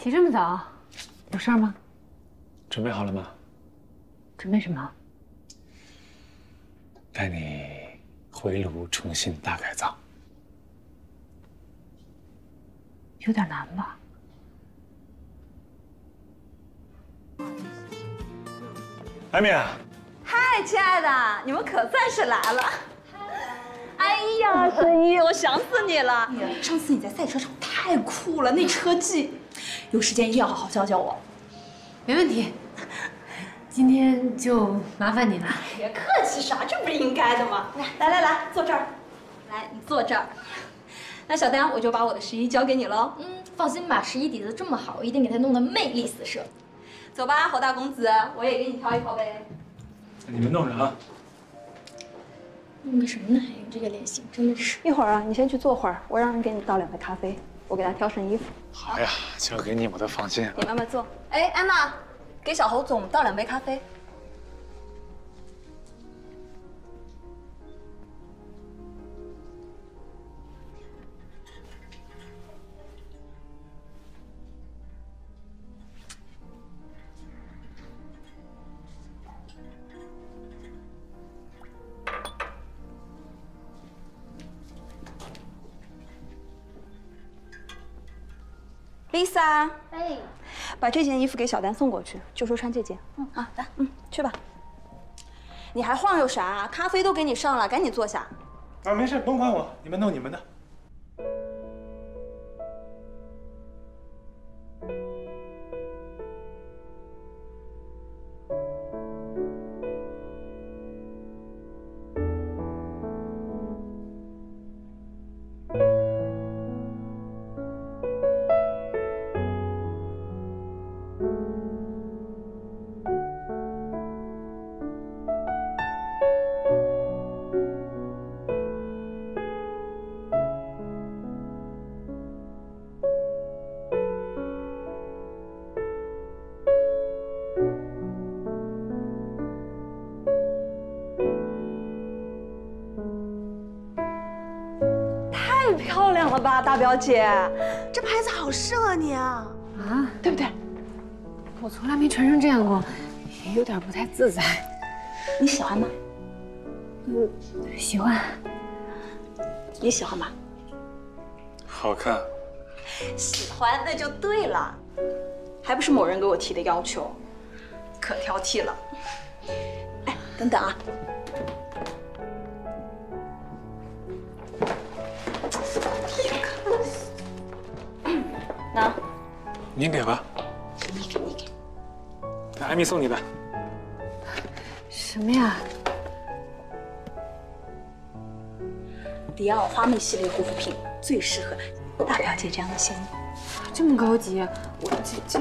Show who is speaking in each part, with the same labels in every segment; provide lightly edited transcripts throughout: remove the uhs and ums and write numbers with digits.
Speaker 1: 起这么早，有事儿吗？
Speaker 2: 准备好了吗？
Speaker 1: 准备什么？
Speaker 2: 带你回炉重新大改造。
Speaker 1: 有点难吧？
Speaker 2: 艾米，
Speaker 3: 嗨，亲爱的，你们可算是来了。哎呀，沈一，我想死你了！上次你在赛车场太酷了，那车技，有时间一定要好好教教我。
Speaker 1: 没问题，今天就麻烦你了。
Speaker 3: 别客气啥，这不是应该的吗？来，坐这儿。来，你坐这儿。那小丹，我就把我的11交给你喽。
Speaker 4: 放心吧，11底子这么好，我一定给他弄得魅力四射。
Speaker 3: 走吧，侯大公子，我也给你挑一挑呗。
Speaker 2: 你们弄着啊。
Speaker 4: 弄个什么呢？还有这个脸型，真的是。
Speaker 3: 一会儿啊，你先去坐会儿，我让人给你倒2杯咖啡，我给他挑身衣服。
Speaker 2: 好呀，交给你我都放心。
Speaker 3: 你慢慢坐。哎，安娜，给小侯总倒2杯咖啡。Lisa，
Speaker 4: 哎，
Speaker 3: 把这件衣服给小丹送过去，就说穿这件。好的，去吧。你还晃悠啥？咖啡都给你上了，赶紧坐下。
Speaker 2: 啊，没事，甭管我，你们弄你们的。
Speaker 3: 太漂亮了吧，大表姐，这牌子好适合你啊！
Speaker 1: 啊，对不对？我从来没穿成这样过，有点不太自在。
Speaker 3: 你喜欢吗？
Speaker 1: 喜欢。
Speaker 3: 你喜欢吗？
Speaker 2: 好看。
Speaker 3: 喜欢那就对了，还不是某人给我提的要求，可挑剔了。哎，等等啊！那，
Speaker 2: 您给吧。
Speaker 3: 你给。
Speaker 2: 那艾米送你的。
Speaker 1: 什么呀？
Speaker 3: 迪奥花蜜系列护肤品最适合大表姐这样的仙女。
Speaker 1: 这么高级，我这怎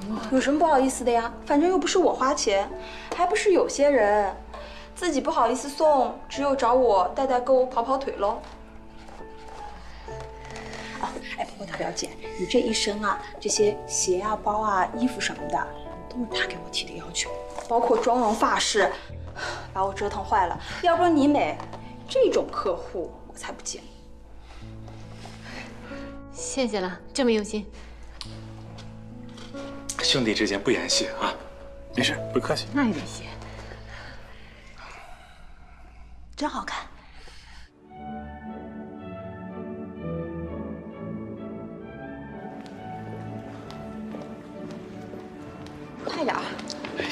Speaker 1: 么？
Speaker 3: 有什么不好意思的呀？反正又不是我花钱，还不是有些人自己不好意思送，只有找我代购跑跑腿喽。啊，哎，不过大表姐，你这一身啊，这些鞋啊、包啊、衣服什么的，都是他给我提的要求，包括妆容发饰，把我折腾坏了。要不是你美，这种客户我才不接。
Speaker 1: 谢谢了，这么用心。
Speaker 2: 兄弟之间不言谢啊，没事，不客气。
Speaker 1: 那也得谢。
Speaker 3: 真好看。快点儿！
Speaker 5: 哎，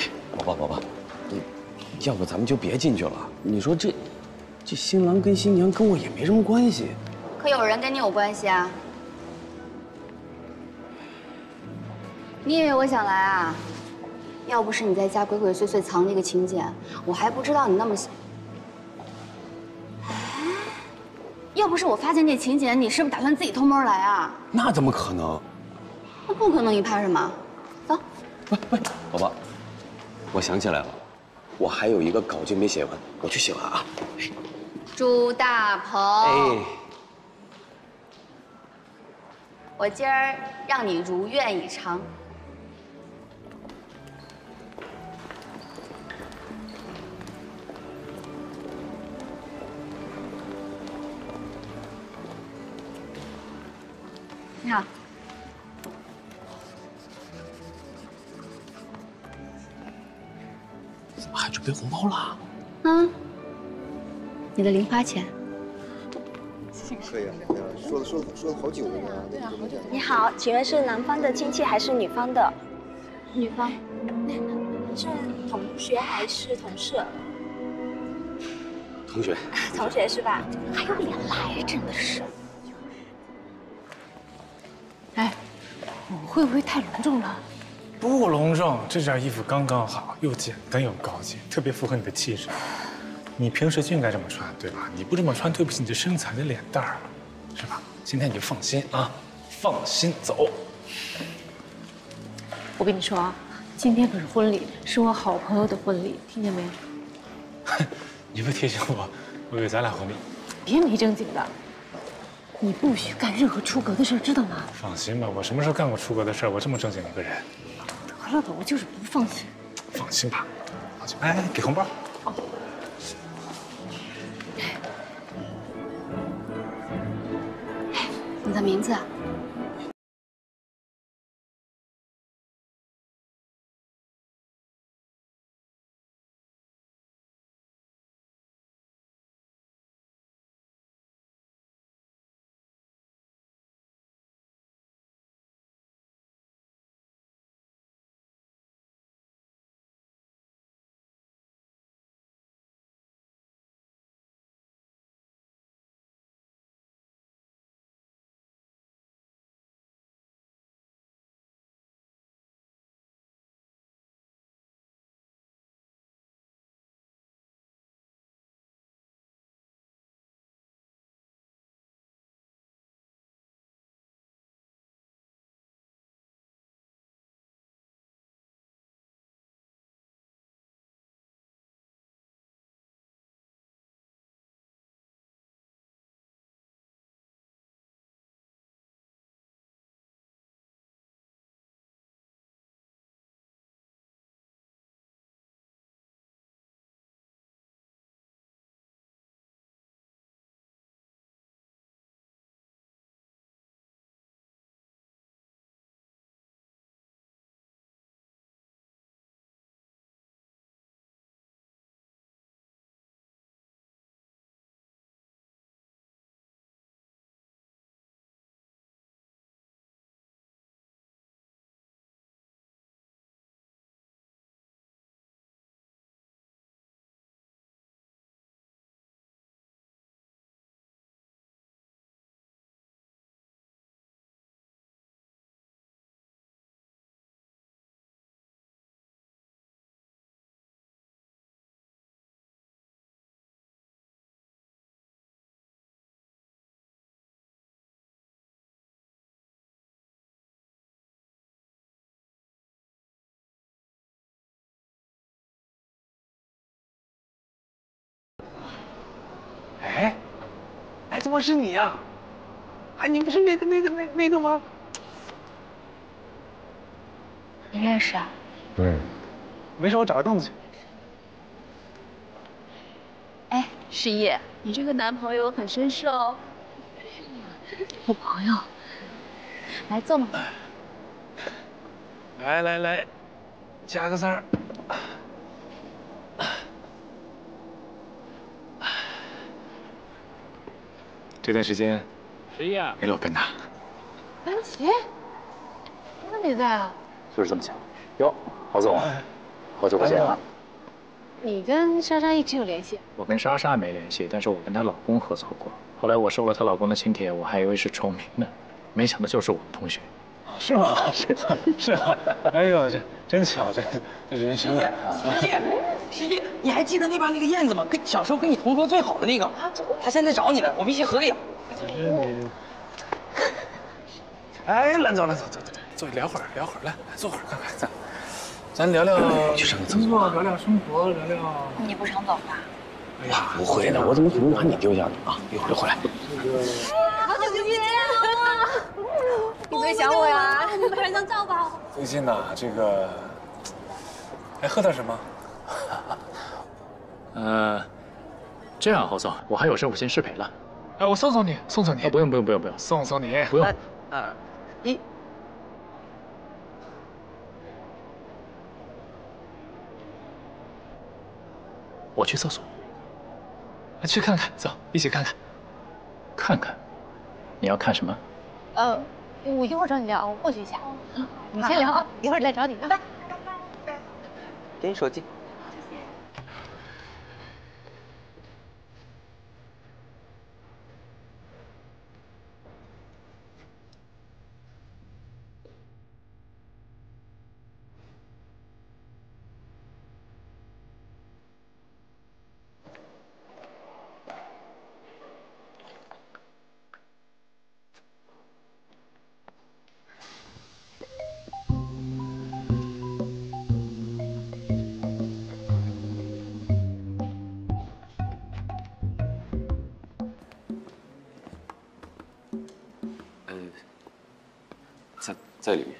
Speaker 5: 宝宝，要不咱们就别进去了。你说这新郎跟新娘跟我也没什么关系。
Speaker 4: 可有人跟你有关系啊？你以为我想来啊？要不是你在家鬼鬼祟祟藏那个请柬，我还不知道你那么……要不是我发现那请柬，你是不是打算自己偷摸来啊？
Speaker 5: 那怎么可能？
Speaker 4: 那不可能，你怕什么？走。
Speaker 5: 不，宝宝，我想起来了，我还有一个稿件没写完，我去写完啊。
Speaker 4: 朱大鹏，
Speaker 5: 哎，
Speaker 4: 我今儿让你如愿以偿。你好。
Speaker 5: 怎么还准备红包了？
Speaker 4: 嗯，你的零花钱。
Speaker 6: 对呀，说了好久了呢。对啊，好久。
Speaker 3: 你好，请问是男方的亲戚还是女方的？
Speaker 4: 女方。
Speaker 3: 是同学还是同事？
Speaker 5: 同学。
Speaker 3: 同学是吧？
Speaker 1: 还有脸来，真的是。哎，我们会不会太隆重了？
Speaker 2: 不隆重，这件衣服刚刚好，又简单又高级，特别符合你的气质。你平时就应该这么穿，对吧？你不这么穿，对不起你的身材、你的脸蛋儿，是吧？今天你就放心啊，放心走。
Speaker 1: 我跟你说啊，今天可是婚礼，是我好朋友的婚礼，听见没？
Speaker 2: 你不提醒我，我以为咱俩婚礼。
Speaker 1: 别没正经的，你不许干任何出格的事，知道吗？
Speaker 2: 放心吧，我什么时候干过出格的事？我这么正经一个人。
Speaker 1: 得了吧，我就是不放心。
Speaker 2: 放心吧，放心。哎，给红包。
Speaker 1: 哦。
Speaker 4: 你的名字？
Speaker 2: 哎，怎么是你呀？哎，你不是那个吗？
Speaker 4: 你认识啊？
Speaker 2: 对。没事，我找个凳子去。
Speaker 1: 哎，诗意，你这个男朋友很绅士哦。我朋友，来坐嘛。
Speaker 2: 来，加个3。这段时间，诗意啊，没落跟他。
Speaker 1: 安琪，那你在啊？
Speaker 7: 就是这么巧。哟，郝总，好久不见了。
Speaker 1: 你跟莎莎一直有联系？
Speaker 7: 我跟莎莎没联系，但是我跟她老公合作过。后来我收了她老公的请帖，我还以为是重名呢，没想到就是我们同学。
Speaker 2: 是吗？是啊。哎呦，这真巧，这人生啊！
Speaker 8: 师弟，你还记得那边那个燕子吗？跟小时候跟你同桌最好的那个，他现在找你呢，我们一起合个影。
Speaker 2: 你，哎，来走，坐聊会儿，来坐会儿看看咱聊聊工作，聊聊生活，聊聊。
Speaker 4: 你不想走吧？
Speaker 2: 哎呀，
Speaker 5: 不会的，我怎么可能把你丢下呢？啊，一会儿就回来。
Speaker 1: 好久不见啊！你最想我呀？我们拍张照吧。
Speaker 2: 最近呢，这个，哎，喝点什么？
Speaker 7: 这样，侯总，我还有事，我先失陪了。
Speaker 2: 哎，我送你。
Speaker 7: 啊，不用，
Speaker 2: 送你。
Speaker 7: 不用。
Speaker 8: 3、2、1。
Speaker 7: 我去厕所。去看看，走，一起看看。看看，你要看什么？
Speaker 9: 我一会儿找你聊，我过去一下。你先聊啊，一会儿来找你。拜拜。
Speaker 8: 给你手机。
Speaker 5: 在里面。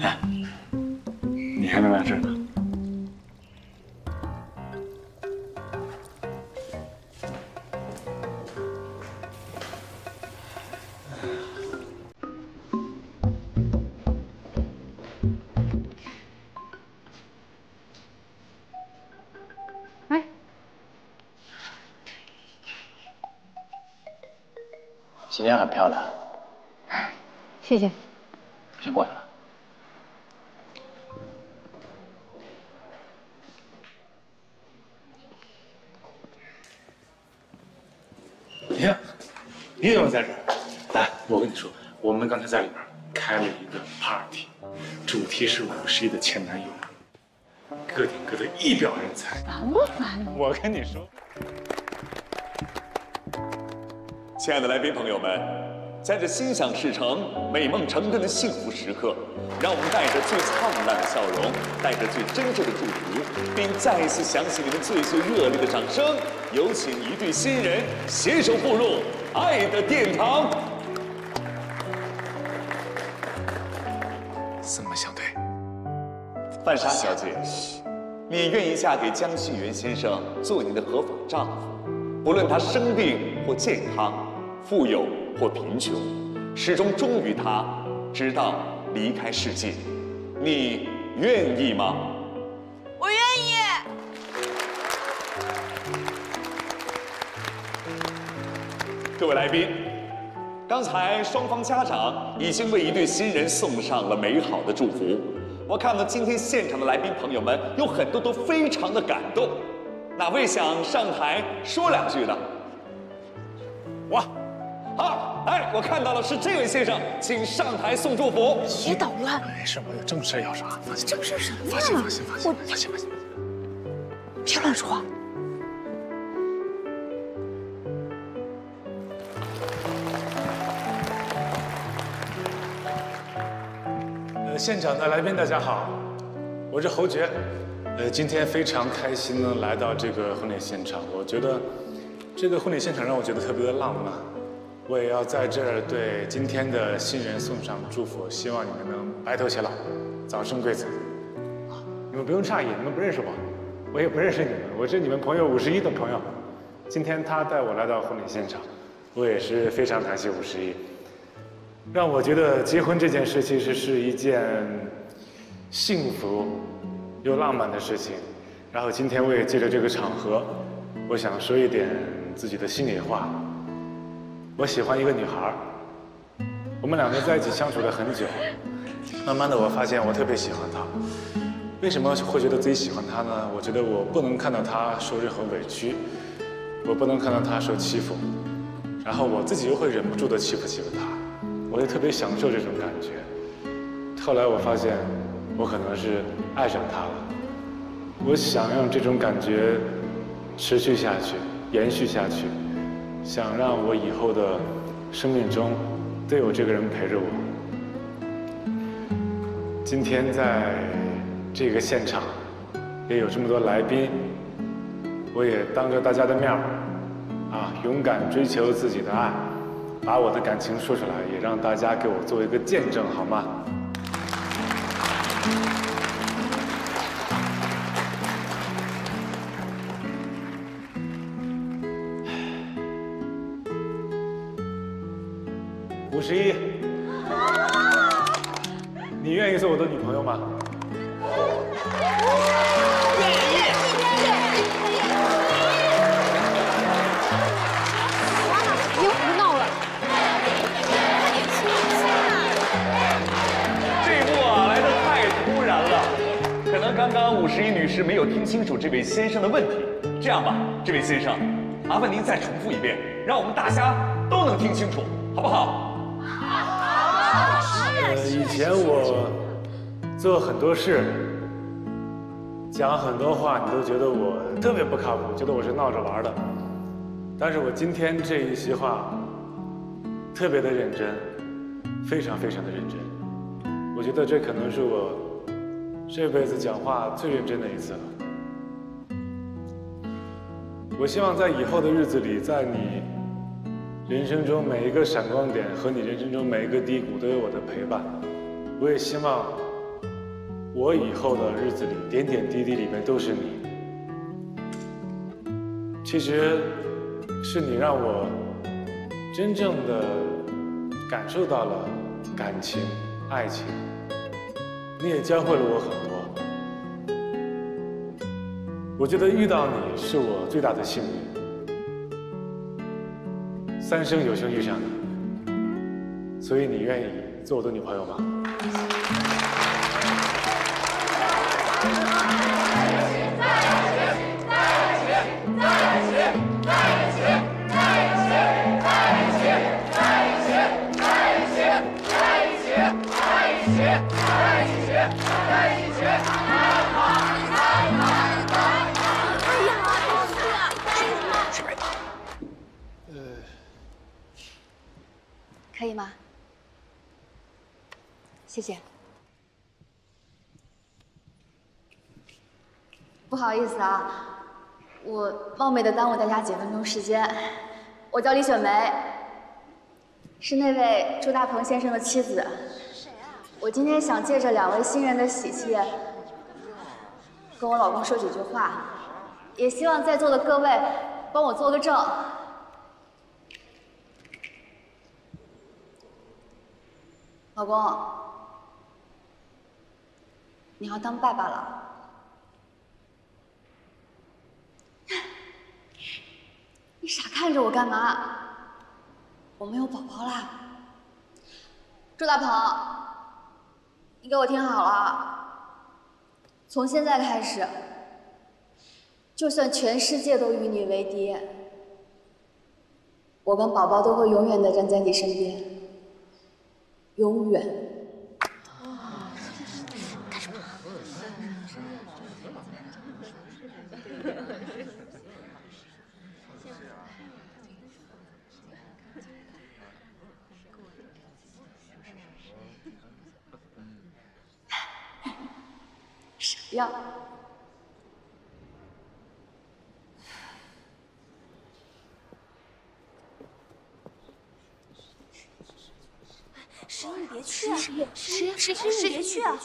Speaker 2: 哎，你还能来这儿呢？
Speaker 9: 哎。
Speaker 7: 新娘很漂亮，
Speaker 9: 谢谢。
Speaker 7: 先过来了。
Speaker 2: 呀，你怎么在这儿？来，我跟你说，我们刚才在里边开了一个 party， 主题是51的前男友，各顶各的一表人才。
Speaker 9: 烦不烦？
Speaker 2: 我跟你说。
Speaker 10: 亲爱的来宾朋友们，在这心想事成、美梦成真的幸福时刻，让我们带着最灿烂的笑容，带着最真挚的祝福，并再一次响起你们最最热烈的掌声，有请一对新人携手步入爱的殿堂。
Speaker 2: 四目相对。
Speaker 10: 范莎小姐，你愿意嫁给江信元先生做你的合法丈夫，不论他生病或健康。 富有或贫穷，始终忠于他，直到离开世界。你愿意吗？
Speaker 3: 我愿意。
Speaker 10: 各位来宾，刚才双方家长已经为一对新人送上了美好的祝福。我看到今天现场的来宾朋友们有很多都非常的感动，哪位想上台说两句的？我。 好，哎，我看到了，是这位先生，请上台送祝福。
Speaker 3: 别捣乱，
Speaker 2: 没事，我有正事要说，放心。
Speaker 3: 正事什么呀？
Speaker 2: 放心。
Speaker 3: 别乱说话。
Speaker 2: 现场的来宾大家好，我是侯爵。今天非常开心呢，来到这个婚礼现场。我觉得这个婚礼现场让我觉得特别的浪漫。 我也要在这儿对今天的新人送上祝福，希望你们能白头偕老，早生贵子。你们不用诧异，你们不认识我，我也不认识你们，我是你们朋友51的朋友。今天他带我来到婚礼现场，我也是非常感谢51，让我觉得结婚这件事其实是一件幸福又浪漫的事情。然后今天我也借着这个场合，我想说一点自己的心里话。 我喜欢一个女孩，我们两个在一起相处了很久，慢慢的我发现我特别喜欢她。为什么会觉得自己喜欢她呢？我觉得我不能看到她受任何委屈，我不能看到她受欺负，然后我自己又会忍不住的欺负她，我也特别享受这种感觉。后来我发现，我可能是爱上她了，我想让这种感觉持续下去，延续下去。 想让我以后的生命中都有这个人陪着我。今天在这个现场，也有这么多来宾，我也当着大家的面儿，勇敢追求自己的爱，把我的感情说出来，也让大家给我做一个见证，好吗？ 51，你愿意做我的女朋友吗？
Speaker 9: 别胡闹了！
Speaker 10: 这一幕啊，来得太突然了，可能刚刚51女士没有听清楚这位先生的问题。这样吧，这位先生，麻烦您再重复一遍，让我们大家都能听清楚，好不好？
Speaker 2: 以前我做很多事，讲很多话，你都觉得我特别不靠谱，觉得我是闹着玩的。但是我今天这一席话，特别的认真，非常非常的认真。我觉得这可能是我这辈子讲话最认真的一次了。我希望在以后的日子里，在你人生中每一个闪光点和你人生中每一个低谷都有我的陪伴。我也希望我以后的日子里点点滴滴里面都是你。其实是你让我真正的感受到了感情、爱情，你也教会了我很多。我觉得遇到你是我最大的幸运，三生有幸遇上你，所以你愿意做我的女朋友吗？
Speaker 4: 可以吗？谢谢。不好意思啊，我冒昧的耽误大家几分钟时间。我叫李雪梅，是那位朱大鹏先生的妻子。我今天想借着2位新人的喜气，跟我老公说几句话，也希望在座的各位帮我做个证。老公，你要当爸爸了。你傻看着我干嘛？我们有宝宝啦。朱大鹏，你给我听好了，从现在开始，就算全世界都与你为敌，我跟宝宝都会永远的站在你身边。永远。干什么？傻样。
Speaker 3: 石英，你别去！石英，
Speaker 4: 你
Speaker 3: 别去啊！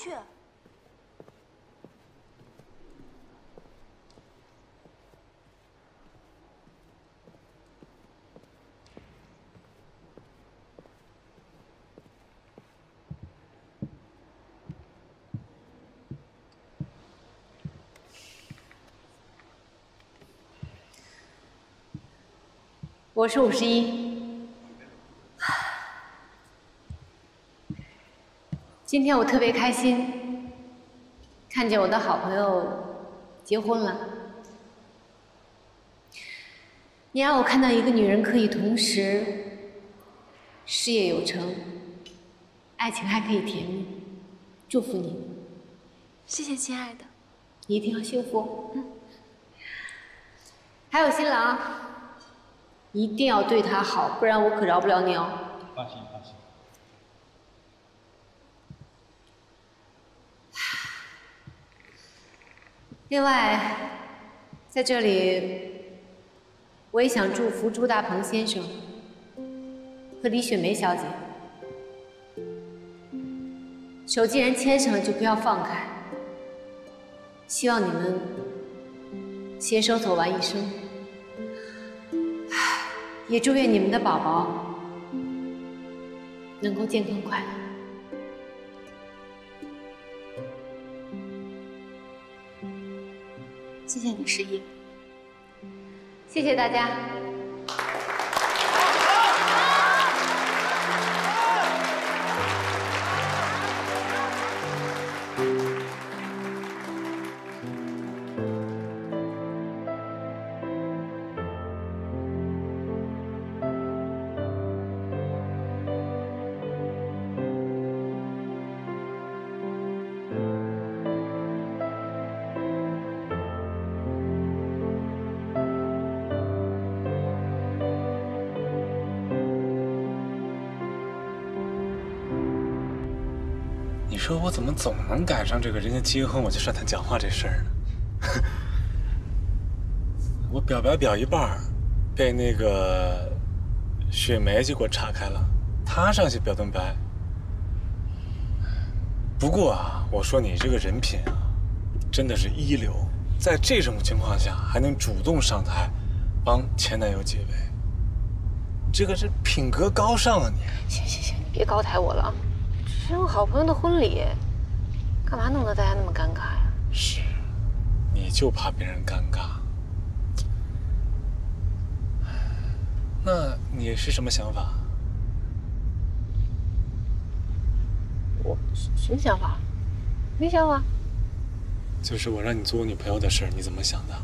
Speaker 9: 我是51。今天我特别开心，看见我的好朋友结婚了。你让我看到一个女人可以同时事业有成，爱情还可以甜蜜，祝福你。
Speaker 3: 谢谢，亲爱的。
Speaker 9: 你一定要幸福。还有新郎，一定要对他好，不然我可饶不了你哦。
Speaker 7: 放心，放心。
Speaker 9: 另外，在这里，我也想祝福朱大鹏先生和李雪梅小姐。手既然牵上了，就不要放开。希望你们携手走完一生，也祝愿你们的宝宝能够健康快乐。
Speaker 4: 谢谢你，诗意。
Speaker 9: 谢谢大家。
Speaker 2: 你说我怎么总能赶上这个人家结婚我就上台讲话这事儿呢？我表白表一半，被那个雪梅就给我岔开了，她上去表顿白。不过啊，我说你这个人品啊，真的是一流，在这种情况下还能主动上台帮前男友解围，你这个是品格高尚啊你！
Speaker 9: 行行行，你别高抬我了啊！只是我好朋友的婚礼，干嘛弄得大家那么尴尬呀？
Speaker 2: 是，你就怕别人尴尬。那你是什么想法？
Speaker 9: 我什么想法？没想法。
Speaker 2: 就是我让你做我女朋友的事儿，你怎么想的？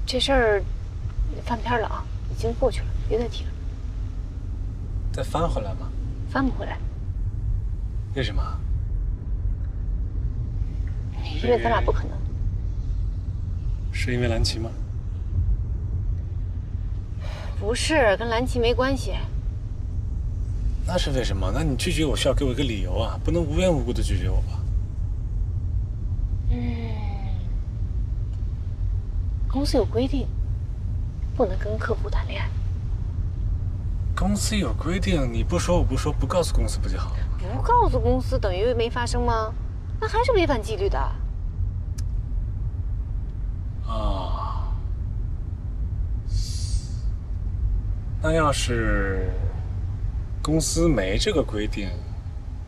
Speaker 9: 这事儿翻篇了啊，已经过去了，别再提了。
Speaker 2: 再翻回来吗？
Speaker 9: 翻不回来。
Speaker 2: 为什么？
Speaker 9: 因为咱俩不可能。
Speaker 2: 是因为蓝旗吗？
Speaker 9: 不是，跟蓝旗没关系。
Speaker 2: 那是为什么？那你拒绝我需要给我一个理由啊，不能无缘无故的拒绝我吧？
Speaker 9: 公司有规定，不能跟客户谈恋爱。
Speaker 2: 公司有规定，你不说我不说，不告诉公司不就好了？
Speaker 9: 不告诉公司等于没发生吗？那还是违反纪律的。
Speaker 2: 啊，那要是公司没这个规定，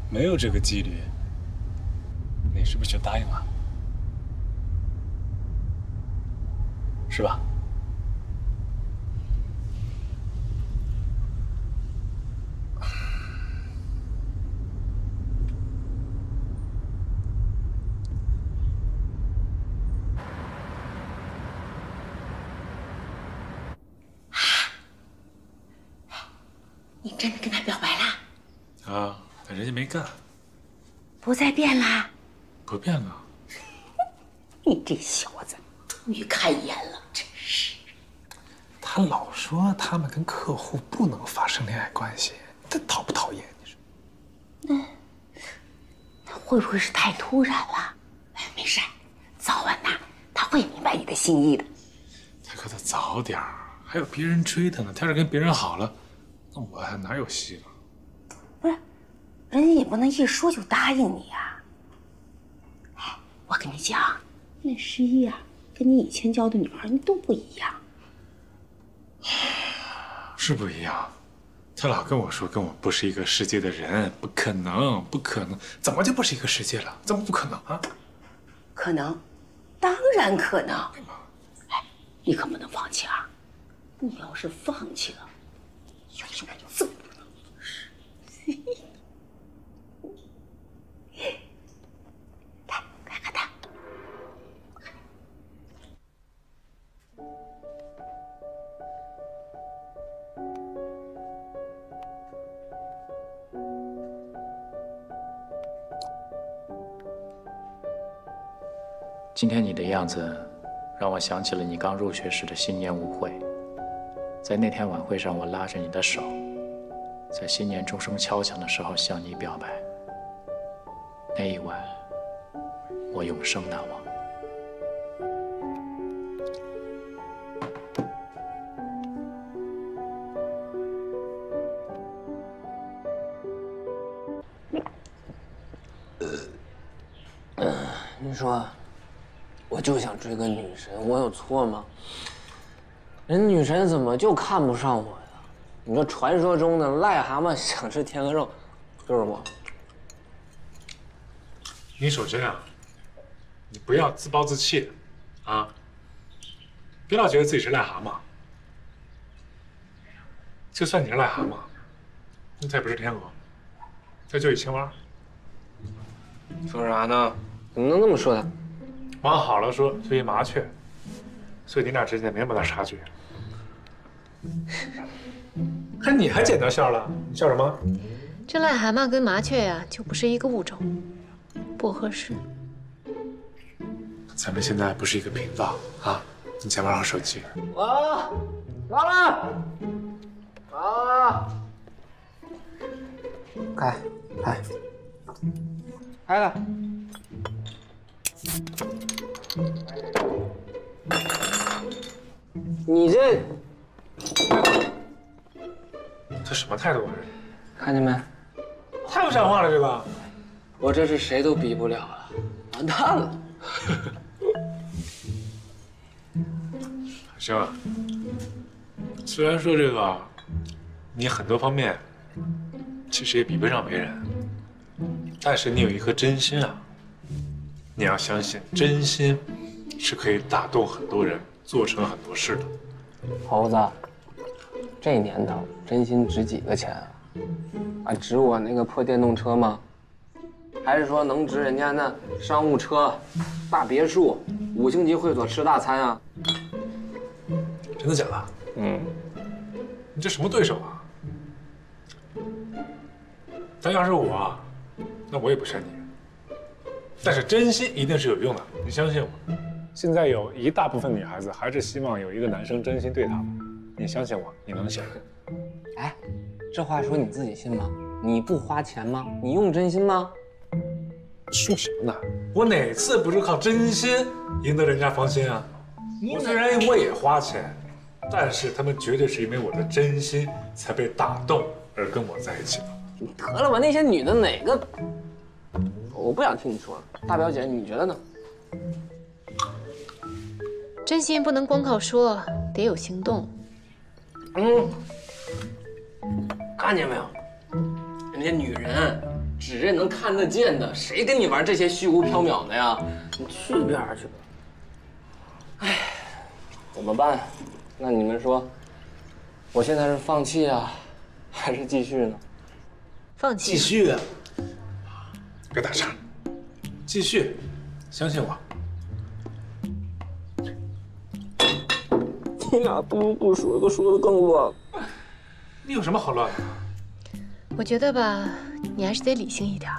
Speaker 2: 没有这个纪律，你是不是就答应了？是吧？
Speaker 11: 你真的跟他表白啦？
Speaker 2: 啊，但人家没干。
Speaker 11: 不再变啦？
Speaker 2: 不变了。
Speaker 11: 你这小子，终于开眼了，真是。
Speaker 2: 他老说他们跟客户不能发生恋爱关系，他讨不讨厌？你说？
Speaker 11: 那会不会是太突然了？哎，没事，早晚呐，他会明白你的心意的。
Speaker 2: 他可得早点儿，还有别人追他呢。他要是跟别人好了，那我还哪有戏了？
Speaker 11: 不是，人家也不能一说就答应你呀。哎，我跟你讲，那诗意啊，跟你以前交的女孩都不一样。
Speaker 2: 是不一样，他老跟我说跟我不是一个世界的人，不可能，不可能，怎么就不是一个世界了？怎么不可能啊？
Speaker 11: 可能，当然可能。哎，你可不能放弃啊！你要是放弃了，有什么这么不能做事？看他。
Speaker 7: 今天你的样子，让我想起了你刚入学时的新年舞会。在那天晚会上，我拉着你的手，在新年钟声敲响的时候向你表白。那一晚，我永生难忘。
Speaker 8: 你说，我就想追个女神，我有错吗？人女神怎么就看不上我呀？你说传说中的癞蛤蟆想吃天鹅肉，就是我。
Speaker 2: 你首先啊，你不要自暴自弃，啊，别老觉得自己是癞蛤蟆。就算你是癞蛤蟆，那再不是天鹅，这就一青蛙。
Speaker 8: 说啥呢？怎么能那么说他？
Speaker 2: 往好了说，就一麻雀，所以你俩之间没那么大差距。看你还捡到笑了，你笑什么？
Speaker 9: 这癞蛤蟆跟麻雀呀，就不是一个物种，不合适。
Speaker 2: 咱们现在不是一个频道啊！你先玩好手机。
Speaker 8: 完了，完了，完了！开，开，开开！你这
Speaker 2: 什么态度啊？
Speaker 8: 看见没？
Speaker 2: 太不像话了，这个！
Speaker 8: 我这是谁都比不了了，完蛋了！
Speaker 2: 行啊，虽然说这个你很多方面其实也比不上别人，但是你有一颗真心啊！你要相信，真心是可以打动很多人，做成很多事的。
Speaker 8: 猴子，这年头真心值几个钱啊？啊，值我那个破电动车吗？还是说能值人家那商务车、大别墅、5星级会所吃大餐啊？
Speaker 2: 真的假的？
Speaker 8: 嗯。
Speaker 2: 你这什么对手啊？但要是我，那我也不选你。但是真心一定是有用的，你相信我。现在有一大部分女孩子还是希望有一个男生真心对她们，你相信我，你能行。
Speaker 8: 哎，这话说你自己信吗？你不花钱吗？你用真心吗？
Speaker 2: 说什么呢？我哪次不是靠真心赢得人家芳心啊？我虽然我也花钱，但是他们绝对是因为我的真心才被打动而跟我在一起的。
Speaker 8: 得了吧，那些女的哪个？我不想听你说了。大表姐，你觉得呢？
Speaker 9: 真心不能光靠说，得有行动。
Speaker 8: 看见没有？人家女人只认能看得见的，谁跟你玩这些虚无缥缈的呀？你去一边去吧。哎，怎么办？那你们说，我现在是放弃啊，还是继续呢？
Speaker 9: 放弃。
Speaker 2: 继续。别打岔，继续，相信我。
Speaker 8: 你俩不如不说，都说的更乱。
Speaker 2: 你有什么好乱的？
Speaker 9: 我觉得吧，你还是得理性一点。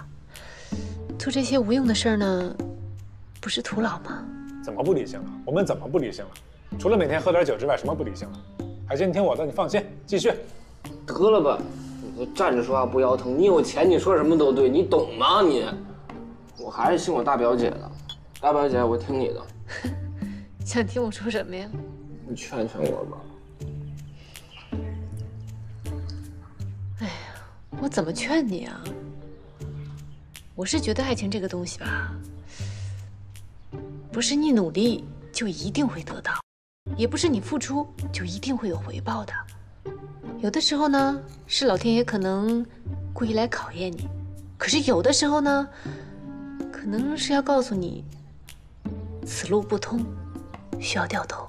Speaker 9: 做这些无用的事儿呢，不是徒劳吗？
Speaker 2: 怎么不理性了？我们怎么不理性了？除了每天喝点酒之外，什么不理性了？海鲜，你听我的，你放心，继续。
Speaker 8: 得了吧，你就站着说话不腰疼。你有钱，你说什么都对，你懂吗你？我还是信我大表姐的。大表姐，我听你的。
Speaker 9: 想听我说什么呀？
Speaker 8: 你劝劝我吧。
Speaker 9: 哎呀，我怎么劝你啊？我是觉得爱情这个东西吧，不是你努力就一定会得到，也不是你付出就一定会有回报的。有的时候呢，是老天爷可能故意来考验你，可是有的时候呢，可能是要告诉你，此路不通，需要掉头。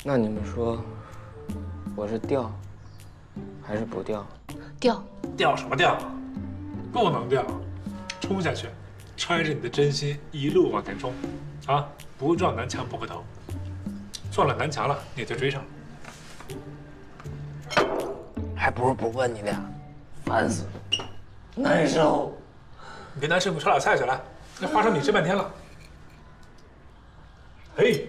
Speaker 8: 那你们说，我是掉，还是不掉？
Speaker 9: 掉。
Speaker 2: 掉什么掉？不能掉，冲下去，揣着你的真心一路往前冲，啊！不撞南墙不回头，撞了南墙了你也就追上了。
Speaker 8: 还不如不问你俩，烦死了，难受。
Speaker 2: 你别难受，你炒俩菜去来，那花生米吃半天了。嘿。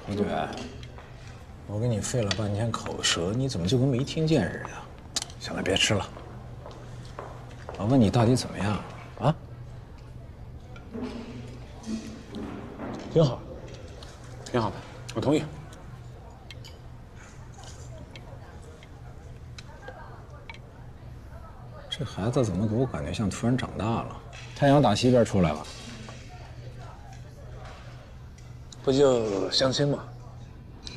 Speaker 12: 红嘴，我给你费了半天口舌，你怎么就跟没听见似的？行了，别吃了。我问你到底怎么样啊？
Speaker 2: 挺好，挺好的，我同意。
Speaker 12: 这孩子怎么给我感觉像突然长大了？太阳打西边出来了。
Speaker 2: 不就相亲吗？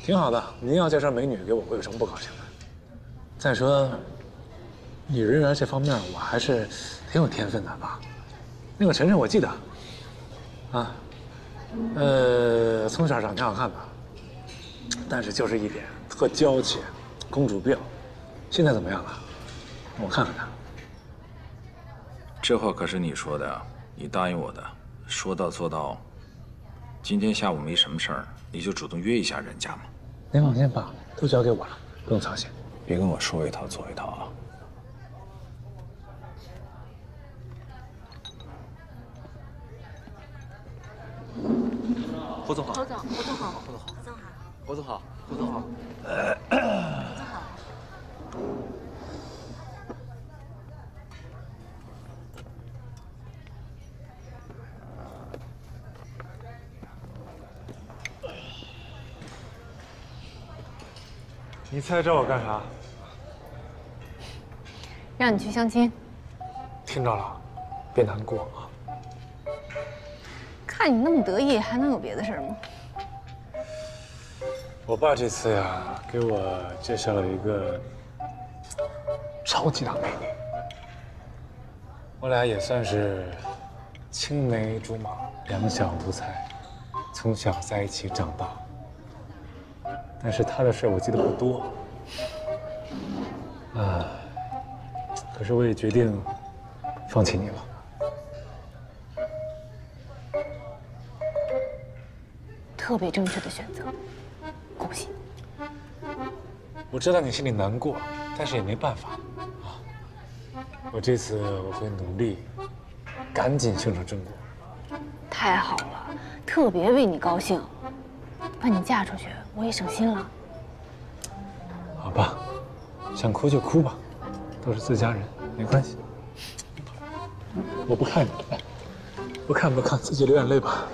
Speaker 12: 挺好的。您要介绍美女给我，我有什么不高兴的？再说，女人缘这方面我还是挺有天分的吧？那个晨晨我记得，啊，从小长挺好看的，但是就是一点特娇气，公主病。现在怎么样了？我看看她。这话可是你说的，你答应我的，说到做到。今天下午没什么事儿，你就主动约一下人家嘛。您放心吧，都交给我了，不用操心。别跟我说一套做一套啊。
Speaker 8: 胡总好。
Speaker 9: 侯总，胡总好。
Speaker 8: 胡总好。
Speaker 9: 胡总好。
Speaker 8: 胡总好。胡总好。
Speaker 9: 胡总好。
Speaker 2: 你猜找我干啥？
Speaker 9: 让你去相亲。
Speaker 2: 听着了，别难过啊。
Speaker 9: 看你那么得意，还能有别的事儿吗？
Speaker 2: 我爸这次呀，给我介绍了一个超级大美女，我俩也算是青梅竹马，两小无猜，从小在一起长大。但是她的事我记得不多，可是我也决定放弃你了。
Speaker 9: 特别正确的选择，恭喜！
Speaker 2: 我知道你心里难过，但是也没办法啊。我这次我会努力，赶紧修成正果。
Speaker 9: 太好了，特别为你高兴。把你嫁出去，我也省心了。
Speaker 2: 好吧，想哭就哭吧，都是自家人，没关系。我不看你，不看，自己流眼泪吧。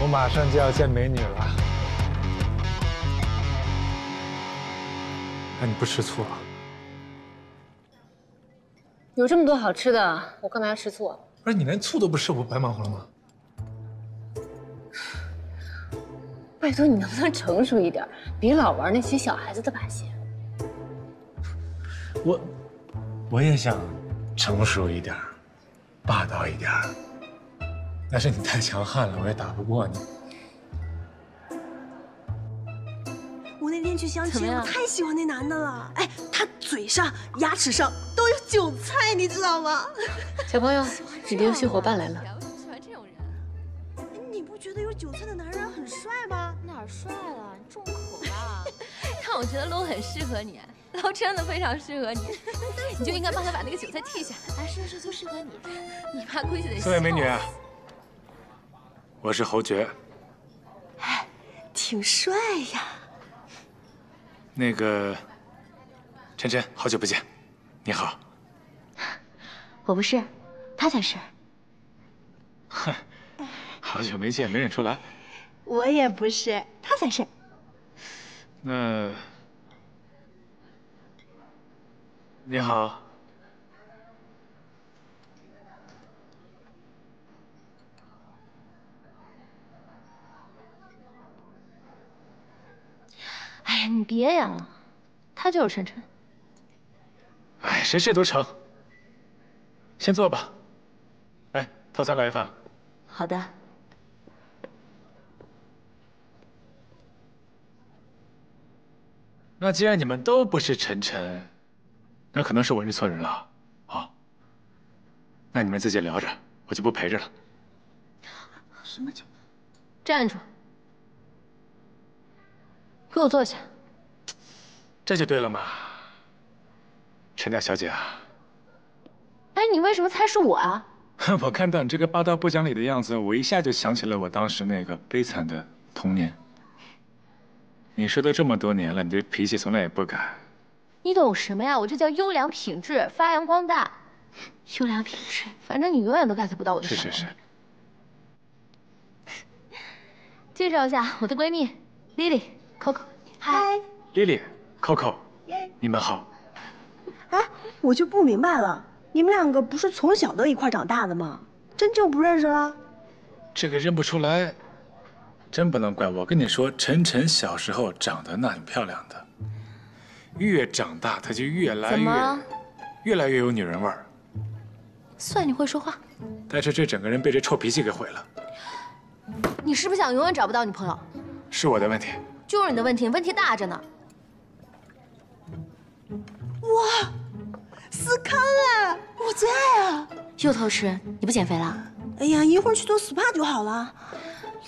Speaker 2: 我马上就要见美女了，那你不吃醋啊？
Speaker 9: 有这么多好吃的，我干嘛要吃醋啊？
Speaker 2: 不是你连醋都不吃，我白忙活了吗？
Speaker 9: 拜托你能不能成熟一点，别老玩那些小孩子的把戏。
Speaker 2: 我也想成熟一点，霸道一点，但是你太强悍了，我也打不过你。
Speaker 13: 我那天去相亲，我太喜欢那男的了。哎，他嘴上、牙齿上都有韭菜，你知道吗？
Speaker 9: 小朋友，你的游戏伙伴来了。
Speaker 13: 我喜欢这种人。你不觉得有韭菜的男人很帅吗？
Speaker 14: 哪儿帅了？你重口了。但我觉得楼很适合你，楼真的非常适合你，你就应该帮他把那个韭菜剃下来。是，就适合你。你妈估计得笑。
Speaker 2: 四位美女，我是侯爵。
Speaker 13: 哎，挺帅呀。
Speaker 2: 那个，晨晨，好久不见，你好。
Speaker 14: 我不是，他才是。
Speaker 2: 哼，好久没见，没认出来。
Speaker 13: 我也不是，他才是。
Speaker 2: 那，你好。
Speaker 14: 哎呀，你别演了，他就是晨晨。
Speaker 2: 哎，谁都成。先坐吧。哎，套餐来一份。
Speaker 14: 好的。
Speaker 2: 那既然你们都不是晨晨，那可能是我认错人了。啊，那你们自己聊着，我就不陪着了。
Speaker 14: 什么叫？站住！给我坐下。
Speaker 2: 这就对了嘛，陈大小姐啊。
Speaker 14: 哎，你为什么猜是我啊？
Speaker 2: 我看到你这个霸道不讲理的样子，我一下就想起了我当时那个悲惨的童年。你说都这么多年了，你这脾气从来也不改。
Speaker 14: 你懂什么呀？我这叫优良品质，发扬光大。优良品质，反正你永远都 get 不到我的手。
Speaker 2: 是。
Speaker 14: 介绍一下我的闺蜜 Lily。Coco，
Speaker 13: 嗨，
Speaker 2: 丽丽、Coco， 你们好。
Speaker 13: 哎，我就不明白了，你们两个不是从小都一块长大的吗？真就不认识了？
Speaker 2: 这个认不出来，真不能怪我。跟你说，晨晨小时候长得那挺漂亮的，越长大她就越来越有女人味儿。
Speaker 14: 算你会说话。
Speaker 2: 但是这整个人被这臭脾气给毁了。
Speaker 14: 你是不是想永远找不到女朋友？
Speaker 2: 是我的问题。
Speaker 14: 就是你的问题，问题大着呢。
Speaker 13: 哇，司康哎，我最爱啊！
Speaker 14: 又偷吃，你不减肥了？
Speaker 13: 哎呀，一会儿去做 SPA 就好了。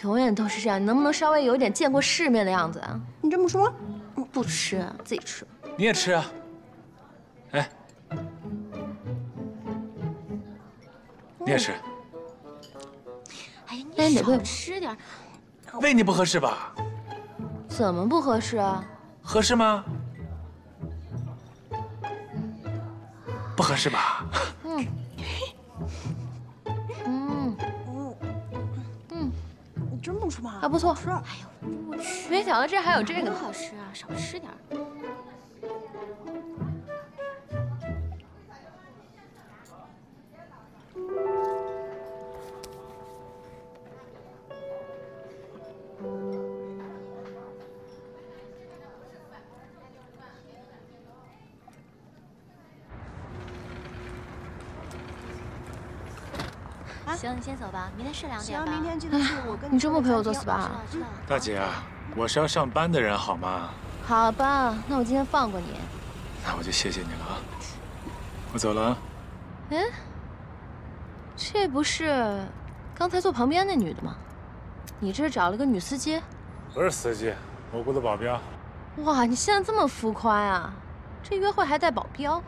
Speaker 14: 永远都是这样，你能不能稍微有一点见过世面的样子啊？
Speaker 13: 你这么说，
Speaker 14: 不吃自己吃。
Speaker 2: 你也吃啊？哎，你也吃。
Speaker 14: 哎呀，你少吃点。
Speaker 2: 喂你不合适吧？
Speaker 14: 怎么不合适啊？
Speaker 2: 合适吗？不合适吧？
Speaker 13: 你真不吃吗？
Speaker 14: 还不错。
Speaker 13: 吃。
Speaker 14: 哎呦，我去！没想到这还有这个。好吃啊，少吃点。
Speaker 15: 行，你先走吧，明天是2点吧。
Speaker 13: 明天记得去我跟
Speaker 14: 你真不陪我做 SPA？
Speaker 2: 大姐啊，我是要上班的人，好吗？
Speaker 14: 好吧，那我今天放过你。
Speaker 2: 那我就谢谢你了啊！我走了啊。
Speaker 14: 哎，这不是刚才坐旁边那女的吗？你这是找了个女司机？
Speaker 2: 不是司机，我雇的保镖。
Speaker 14: 哇，你现在这么浮夸呀？这约会还带保镖？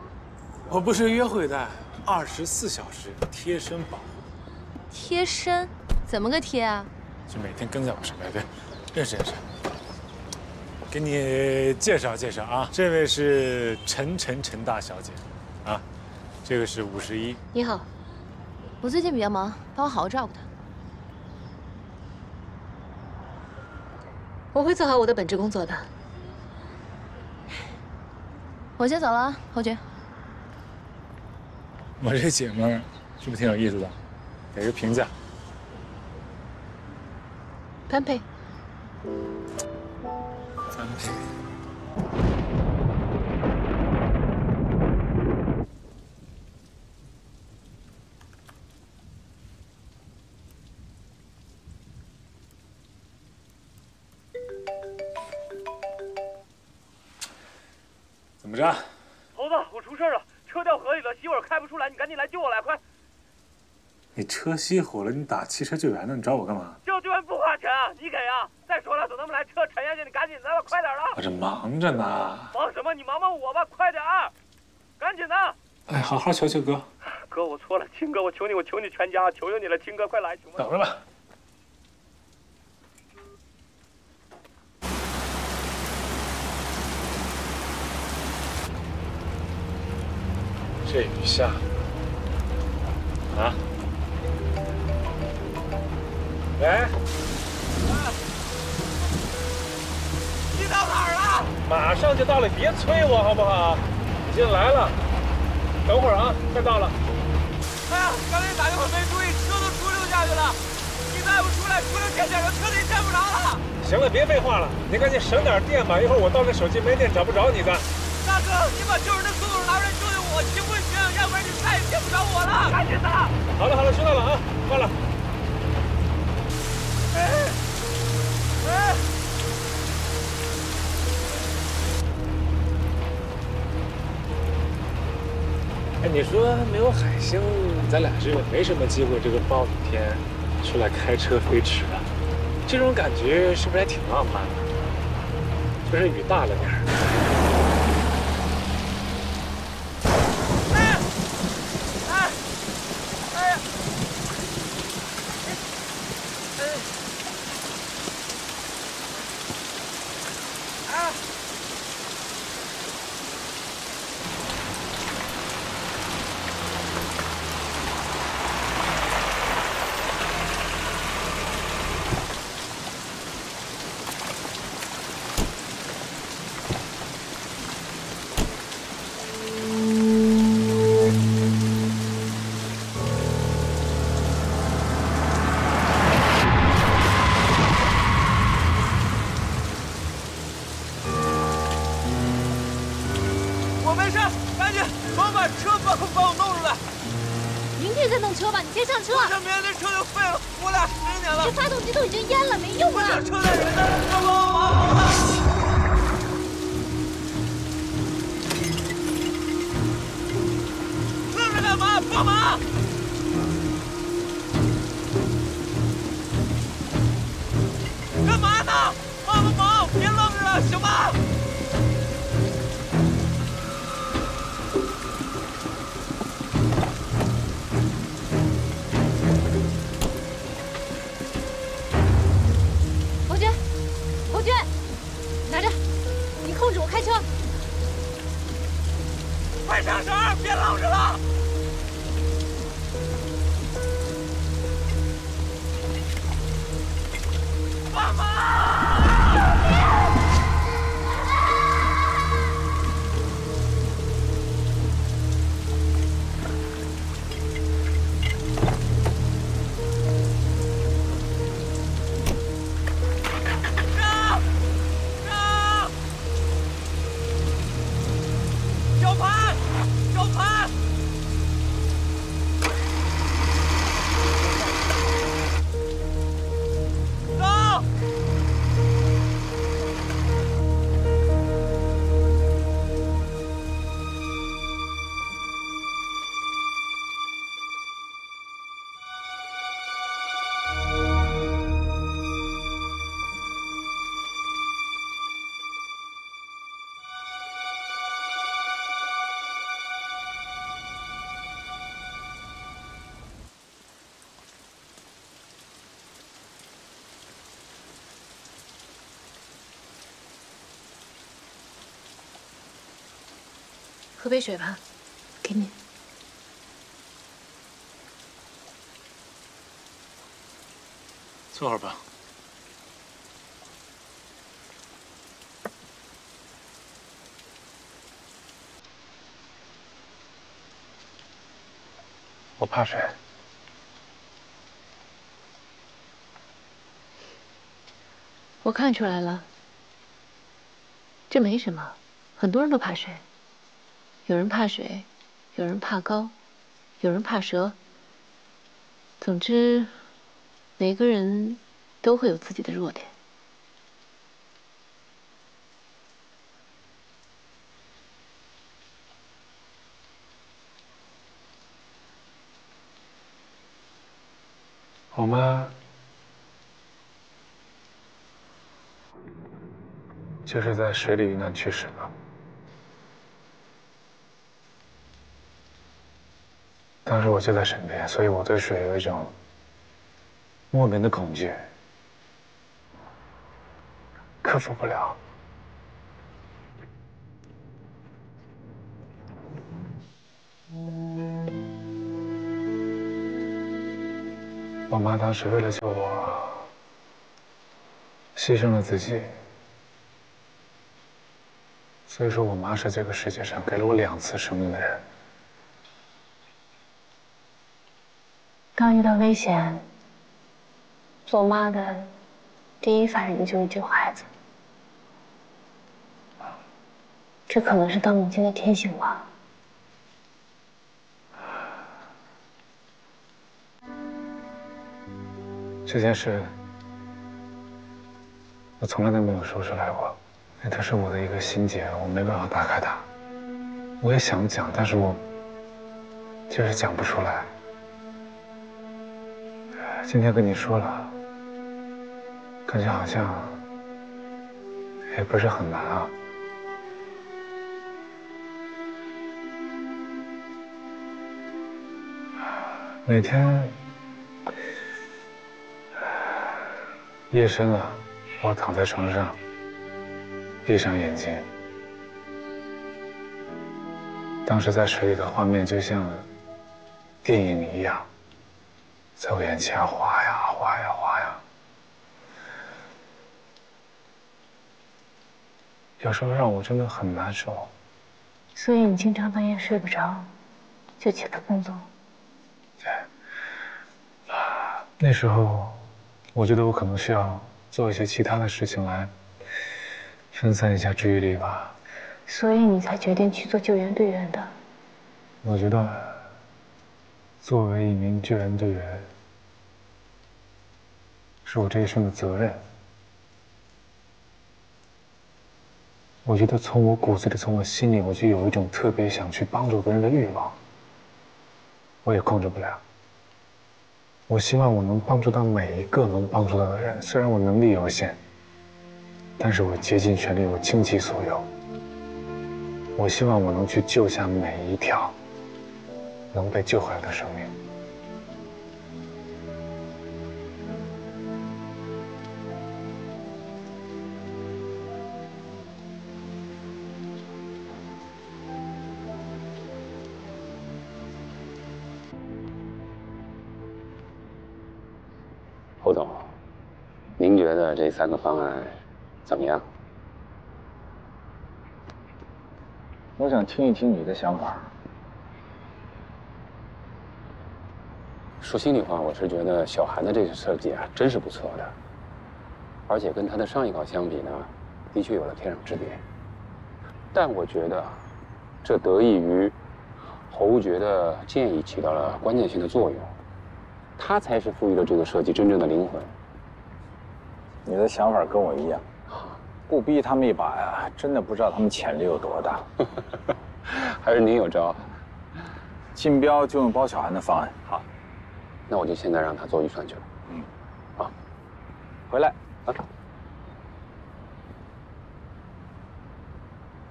Speaker 2: 我不是约会带，24小时贴身保护。
Speaker 14: 贴身？怎么个贴啊？
Speaker 2: 就每天跟在我身边，对，认识认识。给你介绍介绍啊，这位是陈大小姐，啊，这个是51。
Speaker 14: 你好，我最近比较忙，帮我好好照顾她。
Speaker 9: 我会做好我的本职工作的。
Speaker 14: 我先走了啊，侯爵。
Speaker 2: 我这姐们儿是不是挺有意思的？给个评价。
Speaker 9: 般配。
Speaker 2: 般配。怎么着？
Speaker 8: 猴子，我出事了，车掉河里了，熄火开不出来，你赶紧来救我来，快！
Speaker 2: 你车熄火了，你打汽车救援呢？你找我干嘛？
Speaker 8: 救援不花钱啊，你给啊！再说了，等他们来，车沉下去，你赶紧的吧，快点了！
Speaker 2: 我这忙着呢。
Speaker 8: 忙什么？你忙忙我吧，快点儿，赶紧的！
Speaker 2: 哎，好好求求哥。
Speaker 8: 哥，我错了，亲哥，我求你全家，求求你了，亲哥，快来，
Speaker 2: 等着吧。这雨下啊！喂，
Speaker 8: 你到哪儿了？
Speaker 2: 马上就到了，别催我好不好？已经来了，等会儿啊，快到了。
Speaker 8: 哎呀，刚才打电话没注意，车都出溜下去了。你再不出来，出溜见了，车子也见不着了。
Speaker 2: 行了，别废话了，你赶紧省点电吧，一会儿我到那手机没电找不着你的。
Speaker 8: 大哥，你把救人的速度拿出来救救我，行不行？要不然你再也见不着我了。赶紧的！
Speaker 2: 好了好了，知道了啊，挂了。哎，你说没有海星，咱俩是没什么机会，这个暴雨天出来开车飞驰啊，这种感觉是不是还挺浪漫的？就是雨大了点儿。
Speaker 14: 车吧，你先上车。
Speaker 16: 上面那车就废了，我俩10年了。
Speaker 14: 这发动机都已经淹了，没用了。
Speaker 16: 这车带人呢，要帮我忙。愣着干嘛？帮忙！干嘛呢？帮帮忙！别愣着了，行吗？
Speaker 14: 侯军，拿着，你控制我开车。
Speaker 16: 快上绳，别愣着了。帮忙！
Speaker 9: 喝杯水吧，给你。
Speaker 7: 坐会儿吧。
Speaker 2: 我怕水。
Speaker 9: 我看出来了，这没什么，很多人都怕水。有人怕水，有人怕高，有人怕蛇。总之，每个人都会有自己的弱点。
Speaker 2: 我妈就是在水里遇难去世的。当时我就在身边，所以我对水有一种莫名的恐惧，克服不了。我妈当时为了救我，牺牲了自己。所以说我妈是这个世界上给了我2次生命的人。
Speaker 9: 刚遇到危险，做妈的第一反应就是救孩子，这可能是当母亲的天性吧。
Speaker 2: 这件事，我从来都没有说出来过，因为它是我的一个心结，我没办法打开它。我也想讲，但是我就是讲不出来。今天跟你说了，感觉好像也不是很难啊。每天夜深了，我躺在床上，闭上眼睛，当时在水里的画面就像电影一样，在我眼前滑呀滑呀滑呀。有时候让我真的很难受。
Speaker 9: 所以你经常半夜睡不着，就起来工作。
Speaker 2: 对。那时候，我觉得我可能需要做一些其他的事情来分散一下注意力吧。
Speaker 9: 所以你才决定去做救援队员的。
Speaker 2: 我觉得作为一名救援队员，是我这一生的责任。我觉得从我骨子里，从我心里，我就有一种特别想去帮助别人的欲望。我也控制不了。我希望我能帮助到每一个能帮助到的人，虽然我能力有限，但是我竭尽全力，我倾其所有。我希望我能去救下每一条能被救回来的生命。
Speaker 5: 侯总，您觉得这3个方案怎么样？
Speaker 12: 我想听一听你的想法。
Speaker 5: 说心里话，我是觉得小韩的这个设计啊，真是不错的，而且跟他的上一稿相比呢，的确有了天壤之别。但我觉得，这得益于侯爵的建议起到了关键性的作用，他才是赋予了这个设计真正的灵魂。
Speaker 12: 你的想法跟我一样，不逼他们一把呀，真的不知道他们潜力有多大。
Speaker 5: 还是您有招。
Speaker 12: 竞标就用包小涵的方案。
Speaker 5: 好，那我就现在让他做预算去了。好，
Speaker 12: 回来啊。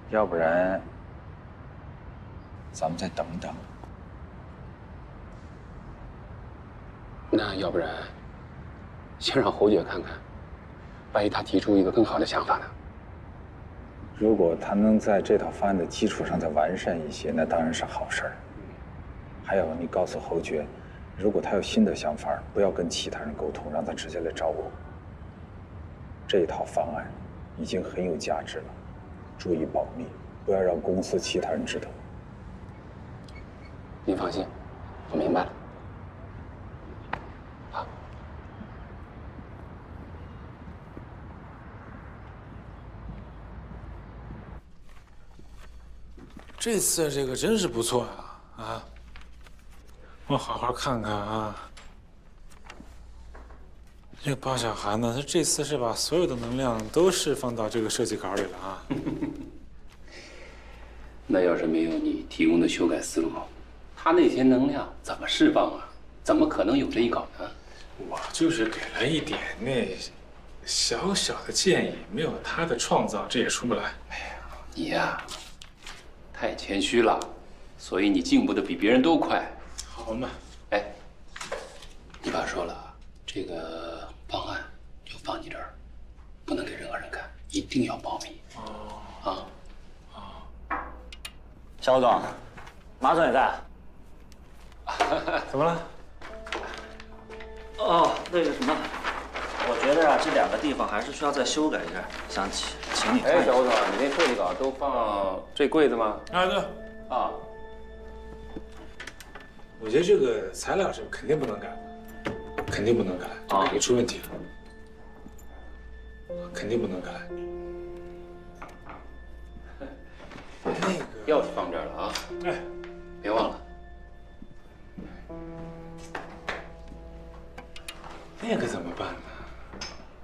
Speaker 12: 要不然，咱们再等等。
Speaker 5: 那要不然，先让侯姐看看，万一她提出一个更好的想法呢？
Speaker 12: 如果他能在这套方案的基础上再完善一些，那当然是好事儿。还有，你告诉侯爵，如果他有新的想法，不要跟其他人沟通，让他直接来找我。这套方案已经很有价值了，注意保密，不要让公司其他人知道。
Speaker 5: 您放心，我明白了。
Speaker 2: 这次这个真是不错啊！我好好看看啊。这个包小涵呢，他这次是把所有的能量都释放到这个设计稿里了啊。
Speaker 5: 那要是没有你提供的修改思路，他那些能量怎么释放啊？怎么可能有这一稿呢？
Speaker 2: 我就是给了一点那小小的建议，没有他的创造，这也出不来。
Speaker 5: 哎呀，你呀，太谦虚了，所以你进步的比别人都快。
Speaker 2: 好嘛，
Speaker 5: 哎，你爸说了，这个方案就放你这儿，不能给任何人看，一定要保密。哦。啊。
Speaker 17: 小侯总，马总也在。
Speaker 2: 怎么了？
Speaker 17: 哦，那个什么，我觉得啊，这2个地方还是需要再修改一下，想请你看一下。
Speaker 5: 哎，小胡总，你那设计稿都放这柜子吗？
Speaker 2: 啊，对。
Speaker 5: 啊。
Speaker 2: 我觉得这个材料是肯定不能改，肯定不能改，改就出问题了，肯定不能改。那个
Speaker 5: 钥匙放这儿了啊，
Speaker 2: 哎，
Speaker 5: 别忘了。
Speaker 2: 那个怎么办呢？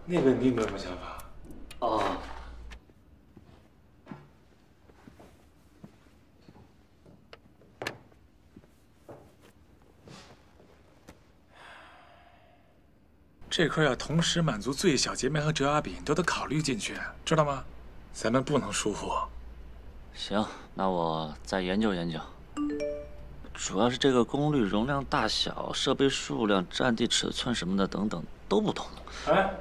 Speaker 2: 那个你有没有什么想法？
Speaker 17: 哦。
Speaker 2: 这块要同时满足最小截面和折压柄，都得考虑进去，知道吗？咱们不能疏忽。
Speaker 17: 行，那我再研究研究。主要是这个功率、容量大小、设备数量、占地尺寸什么的等等都不同。
Speaker 2: 哎，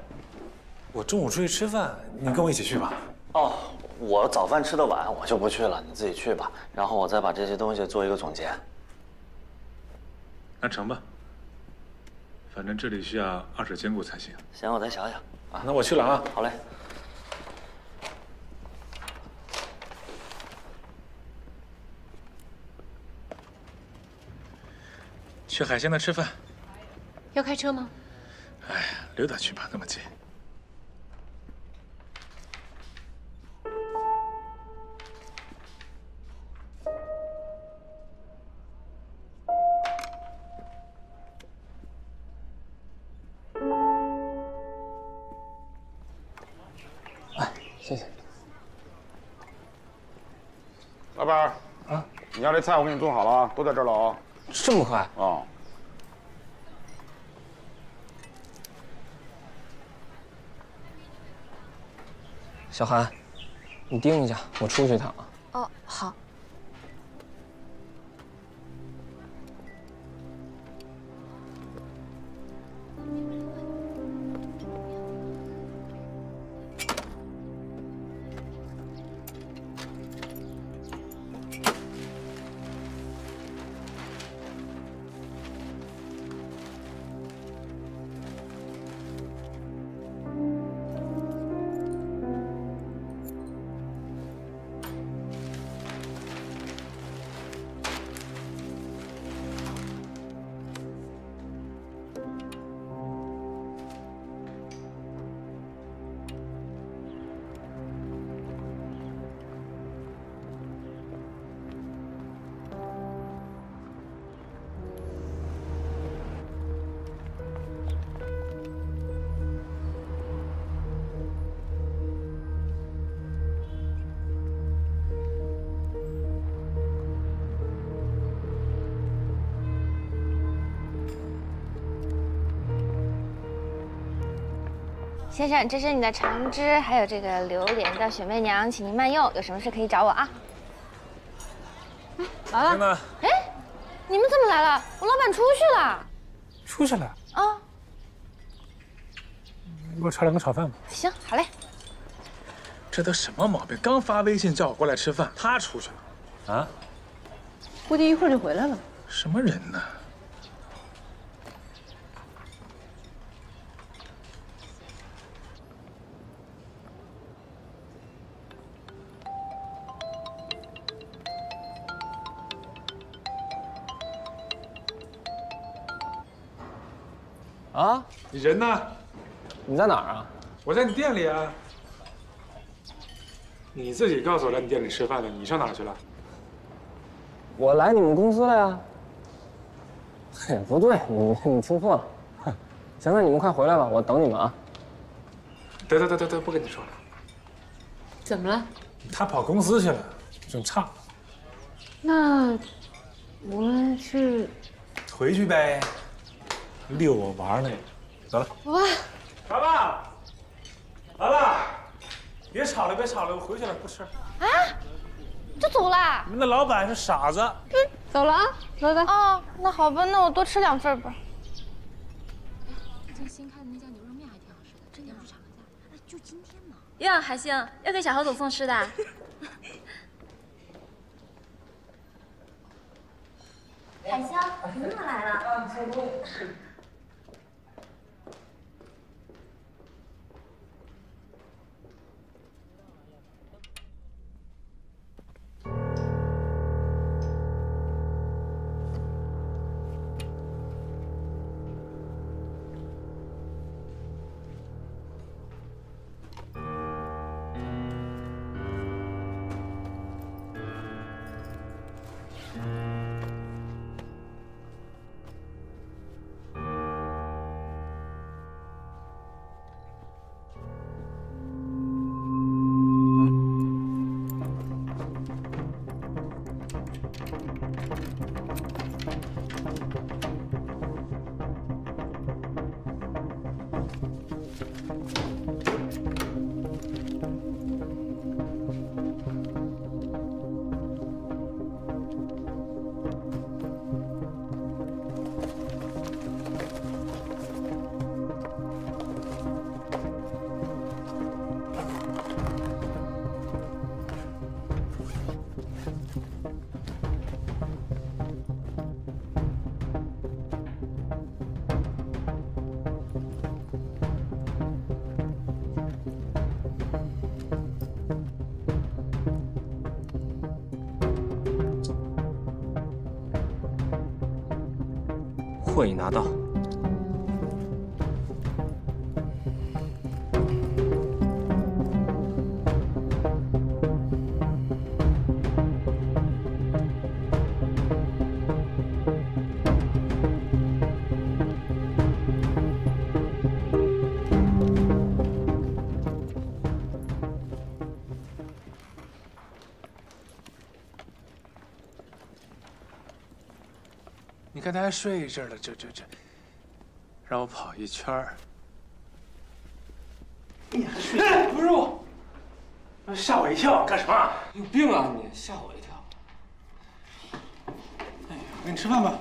Speaker 2: 我中午出去吃饭，你跟我一起去吧。
Speaker 17: 哦，我早饭吃得晚，我就不去了，你自己去吧。然后我再把这些东西做一个总结。
Speaker 2: 那成吧。反正这里需要2者兼顾才行。
Speaker 17: 行，我再想想。
Speaker 2: 啊，那我去了啊。
Speaker 17: 好嘞。
Speaker 2: 去海鲜那吃饭。
Speaker 9: 要开车吗？
Speaker 2: 哎呀，溜达去吧，那么近。
Speaker 5: 谢谢。
Speaker 18: 老板啊，你家这菜我给你做好了啊，都在这儿了啊。
Speaker 8: 这么快
Speaker 18: 啊？
Speaker 8: 小韩，你盯一下，我出去一趟啊。
Speaker 4: 哦，好。
Speaker 15: 先生，这是你的橙汁，还有这个榴莲的雪媚娘，请您慢用。有什么事可以找我啊。
Speaker 2: 来了。
Speaker 15: 哎，你们怎么来了？我老板出去了。
Speaker 2: 出去了。
Speaker 15: 啊。
Speaker 2: 给我炒2个炒饭吧。
Speaker 15: 行，好嘞。
Speaker 2: 这都什么毛病？刚发微信叫我过来吃饭，他出去了。啊？
Speaker 9: 估计一会儿就回来了。
Speaker 2: 什么人呢？
Speaker 8: 啊，
Speaker 2: 你人呢？
Speaker 8: 你在哪儿啊？
Speaker 2: 我在你店里啊。你自己告诉我来你店里吃饭的，你上哪儿去了？
Speaker 8: 我来你们公司了呀。嘿，不对，你听错了。行，那你们快回来吧，我等你们啊。
Speaker 2: 得，不跟你说了。
Speaker 9: 怎么了？
Speaker 2: 他跑公司去了，正差。
Speaker 9: 那我们是
Speaker 2: 回去呗。遛我玩呢，走了。
Speaker 9: 哇，
Speaker 2: 来了，别吵了，我回去了，不吃。
Speaker 15: 啊，就走啦？
Speaker 2: 你们的老板是傻子。
Speaker 15: 走了啊，拜拜。哦，那好吧，那我多吃2份吧。
Speaker 14: 最近新开的那家牛肉面还挺好吃的，真的要去尝一下。哎，就今天呢。
Speaker 15: 哟，还行，要给小侯总送吃的。海香，你怎么来了？
Speaker 8: 货已拿到。
Speaker 2: 刚才还睡一阵了，这，让我跑一圈儿。你还睡？不是我，吓我一跳，干什么？
Speaker 8: 有病啊你！吓我一跳。
Speaker 2: 哎呀，给你吃饭吧。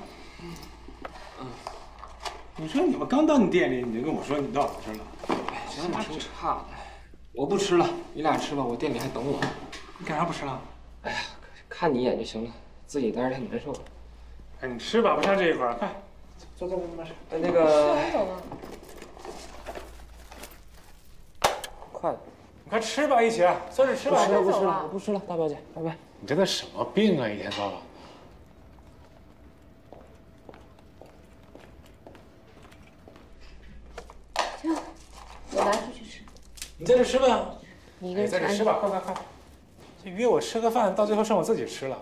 Speaker 2: 你说你们刚到你店里，你就跟我说你到我这儿了。
Speaker 8: 哎，真的挺差的。我不吃了，你俩吃吧，我店里还等我。
Speaker 2: 你干啥不吃了？
Speaker 8: 哎呀，看你一眼就行了，自己待着太难受了。
Speaker 2: 哎，你吃吧，不像这一块儿，快，坐，没事。
Speaker 8: 那个。
Speaker 14: 走了。
Speaker 8: 快，
Speaker 2: 你快吃吧，一起，坐这吃吧。
Speaker 8: 不吃了，我不吃了，大表姐，拜拜。
Speaker 2: 你这都什么病啊，一天到晚。
Speaker 14: 行，我拿出去吃。
Speaker 2: 你在这吃吧。
Speaker 14: 你一个人
Speaker 2: 在这吃吧，快！这约我吃个饭，到最后剩我自己吃了。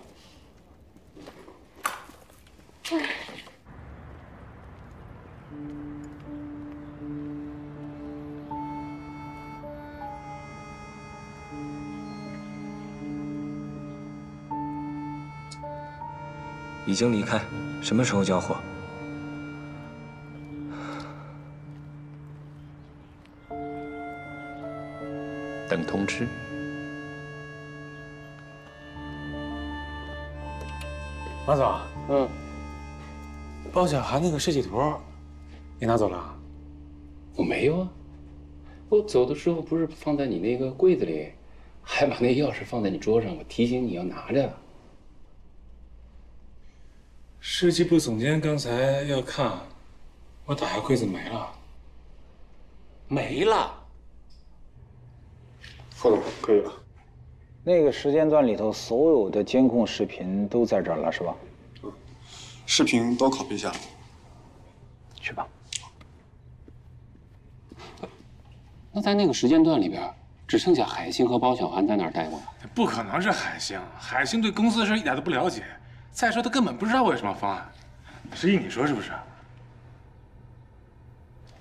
Speaker 19: 已经离开，什么时候交货？
Speaker 5: 等通知。
Speaker 2: 马总，包小涵那个设计图，你拿走了？
Speaker 5: 我没有啊，我走的时候不是放在你那个柜子里，还把那钥匙放在你桌上，我提醒你要拿着。
Speaker 2: 设计部总监刚才要看，我打开柜子没了。
Speaker 5: 没了。
Speaker 18: 副总，可以了。
Speaker 7: 那个时间段里头，所有的监控视频都在这儿了，是吧？
Speaker 18: 视频都拷贝下来。
Speaker 7: 去吧。
Speaker 5: 那在那个时间段里边，只剩下海星和包小涵在那儿待过。
Speaker 2: 不可能是海星，海星对公司的事一点都不了解。再说他根本不知道我有什么方案。石毅，你说是不是？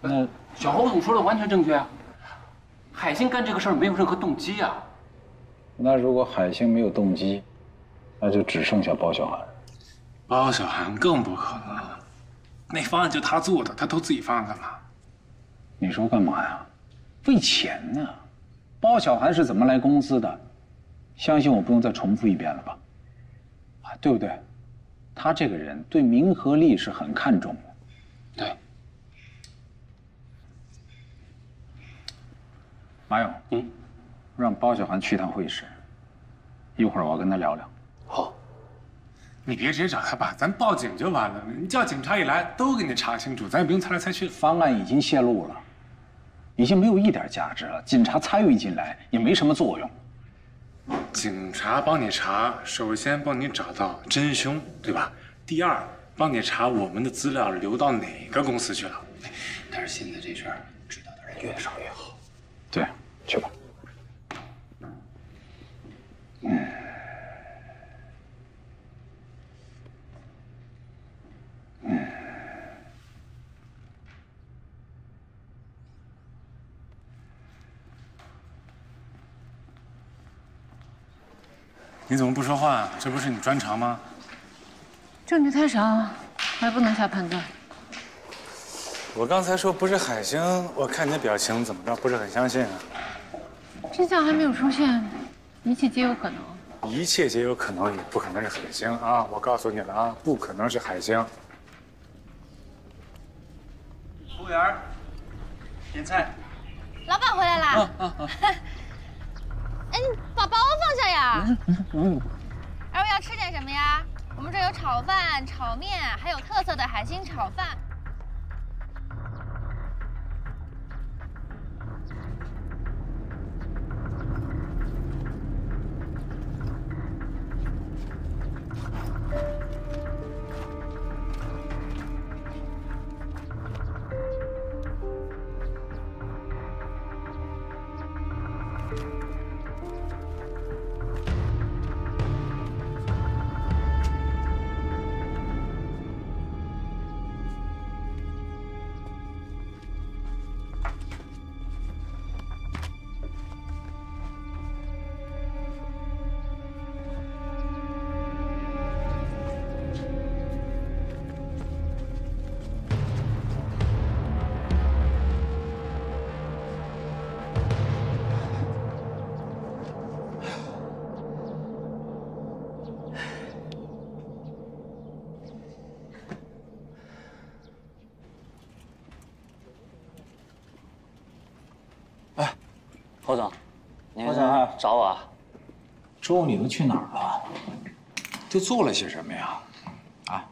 Speaker 5: 那小红薯说的完全正确啊。海星干这个事儿没有任何动机啊。
Speaker 7: 那如果海星没有动机，那就只剩下包小涵。
Speaker 2: 包小涵更不可能，那方案就他做的，他偷自己方案干嘛？
Speaker 7: 你说干嘛呀？为钱呢。包小涵是怎么来公司的？相信我不用再重复一遍了吧？啊，对不对？他这个人对名和利是很看重的。
Speaker 5: 对。
Speaker 7: 马勇，让包小涵去一趟会议室，一会儿我要跟他聊聊。
Speaker 5: 好。
Speaker 2: 你别直接找他吧，咱报警就完了。你叫警察一来，都给你查清楚，咱也不用猜来猜去。
Speaker 7: 方案已经泄露了，已经没有一点价值了。警察参与进来也没什么作用。
Speaker 2: 警察帮你查，首先帮你找到真凶，对吧？第二，帮你查我们的资料流到哪个公司去了。
Speaker 5: 但是现在这事儿知道的人越少越好。
Speaker 7: 对，去吧。
Speaker 2: 你怎么不说话？这不是你专长吗？
Speaker 14: 证据太少，还不能下判断。
Speaker 2: 我刚才说不是海星，我看你的表情怎么着，不是很相信啊？
Speaker 14: 真相还没有出现，一切皆有可能。
Speaker 2: 一切皆有可能，也不可能是海星啊！我告诉你了啊，不可能是海星。
Speaker 7: 服务员，点菜。
Speaker 15: 老板回来啦！哎，你把包放下呀！二位要吃点什么呀？我们这有炒饭、炒面，还有特色的海星炒饭。
Speaker 17: 侯总，您
Speaker 7: 侯总
Speaker 17: 找我啊？
Speaker 7: 中午你都去哪儿了？都做了些什么呀？啊？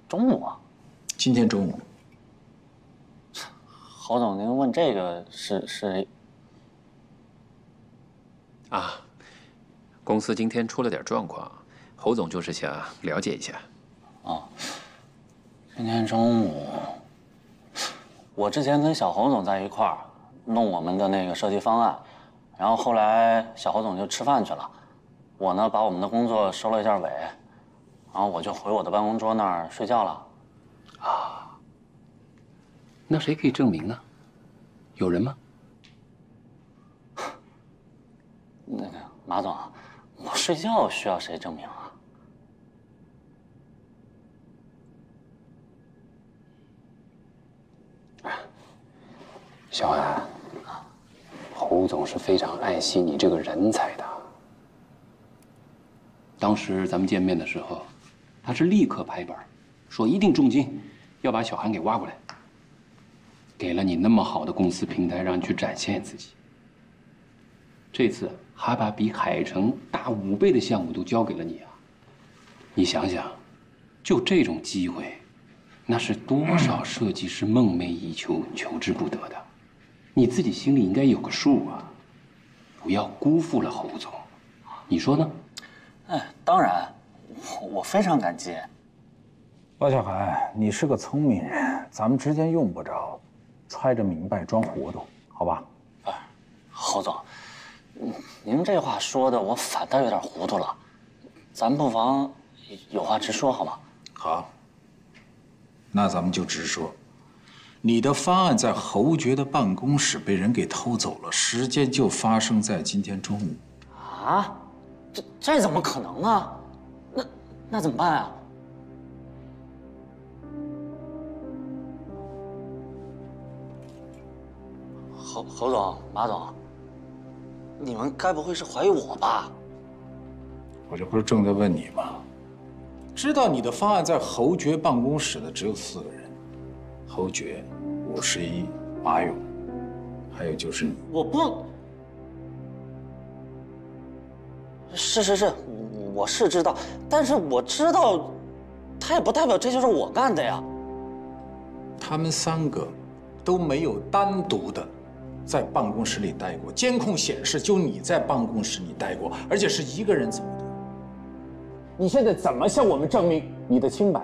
Speaker 17: 中午啊？
Speaker 7: 今天中午。
Speaker 17: 侯总，您问这个是
Speaker 5: 啊，公司今天出了点状况，侯总就是想了解一下。
Speaker 17: 哦，今天中午，我之前跟小侯总在一块儿弄我们的那个设计方案，然后后来小侯总就吃饭去了，我呢把我们的工作收了一下尾，然后我就回我的办公桌那儿睡觉了。
Speaker 5: 啊。那谁可以证明呢？有人吗？
Speaker 17: 那个马总，我睡觉需要谁证明啊？
Speaker 5: 小安，侯总是非常爱惜你这个人才的。当时咱们见面的时候，他是立刻拍板，说一定重金要把小韩给挖过来。给了你那么好的公司平台，让你去展现自己。这次还把比海城大5倍的项目都交给了你啊！你想想，就这种机会，那是多少设计师梦寐以求、求之不得的。你自己心里应该有个数啊！不要辜负了侯总，你说呢？
Speaker 17: 哎，当然，我非常感激。
Speaker 7: 包小海，你是个聪明人，咱们之间用不着揣着明白装糊涂，好吧？
Speaker 17: 侯总，您这话说的我反倒有点糊涂了，咱不妨有话直说好吗？
Speaker 7: 好，那咱们就直说。你的方案在侯爵的办公室被人给偷走了，时间就发生在今天中午。
Speaker 17: 啊？这怎么可能啊？那怎么办啊？侯总、马总，你们该不会是怀疑我吧？
Speaker 7: 我这不是正在问你吗？知道你的方案在侯爵办公室的只有4个人：侯爵、51、马勇，还有就是你。
Speaker 17: 我不。是，我是知道，但是我知道，他也不代表这就是我干的呀。
Speaker 7: 他们3个都没有单独的在办公室里待过，监控显示就你在办公室里待过，而且是1个人走的。
Speaker 8: 你现在怎么向我们证明你的清白？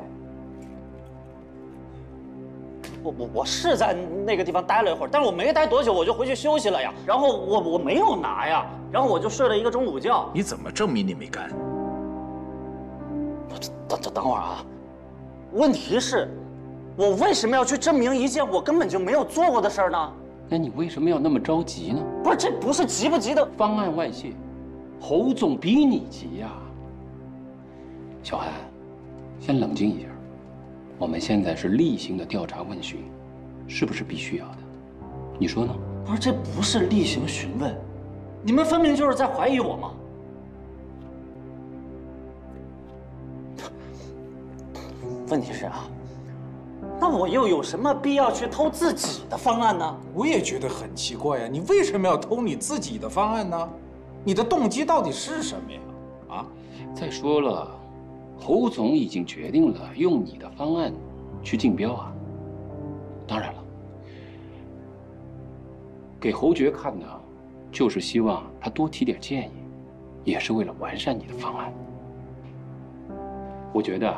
Speaker 17: 我是在那个地方待了一会儿，但是我没待多久，我就回去休息了呀。然后我没有拿呀，然后我就睡了1个中午觉。
Speaker 7: 你怎么证明你没干？
Speaker 17: 等会儿啊，问题是，我为什么要去证明一件我根本就没有做过的事儿呢？
Speaker 5: 那你为什么要那么着急呢？
Speaker 17: 不是，这不是急不急的。
Speaker 5: 方案外泄，侯总比你急呀。小韩，先冷静一下。我们现在是例行的调查问询，是不是必须要的？你说呢？
Speaker 17: 不是，这不是例行询问，你们分明就是在怀疑我嘛。问题是啊，那我又有什么必要去偷自己的方案呢？
Speaker 7: 我也觉得很奇怪呀，你为什么要偷你自己的方案呢？你的动机到底是什么呀？啊！
Speaker 5: 再说了，侯总已经决定了用你的方案去竞标啊。当然了，给侯爵看的，就是希望他多提点建议，也是为了完善你的方案。我觉得，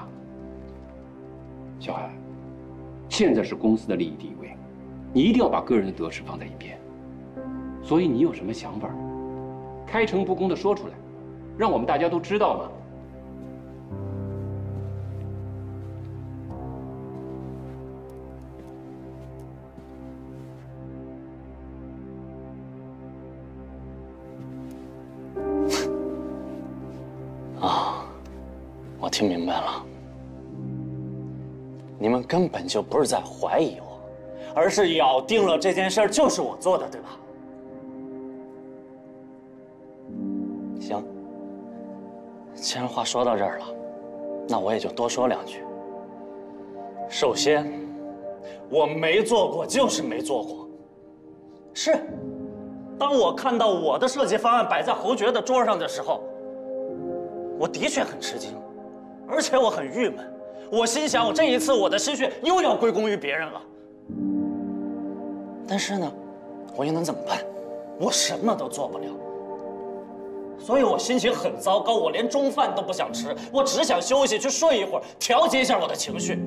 Speaker 5: 小海，现在是公司的利益地位，你一定要把个人的得失放在一边。所以你有什么想法，开诚布公的说出来，让我们大家都知道嘛。
Speaker 17: 啊，我听明白了，你们根本就不是在怀疑我，而是咬定了这件事儿就是我做的，对吧？行，既然话说到这儿了，那我也就多说2句。首先，我没做过就是没做过，是，当我看到我的设计方案摆在侯爵的桌上的时候，我的确很吃惊，而且我很郁闷。我心想，我这一次我的心血又要归功于别人了。但是呢，我又能怎么办？我什么都做不了。所以我心情很糟糕，我连中饭都不想吃，我只想休息，去睡一会儿，调节一下我的情绪。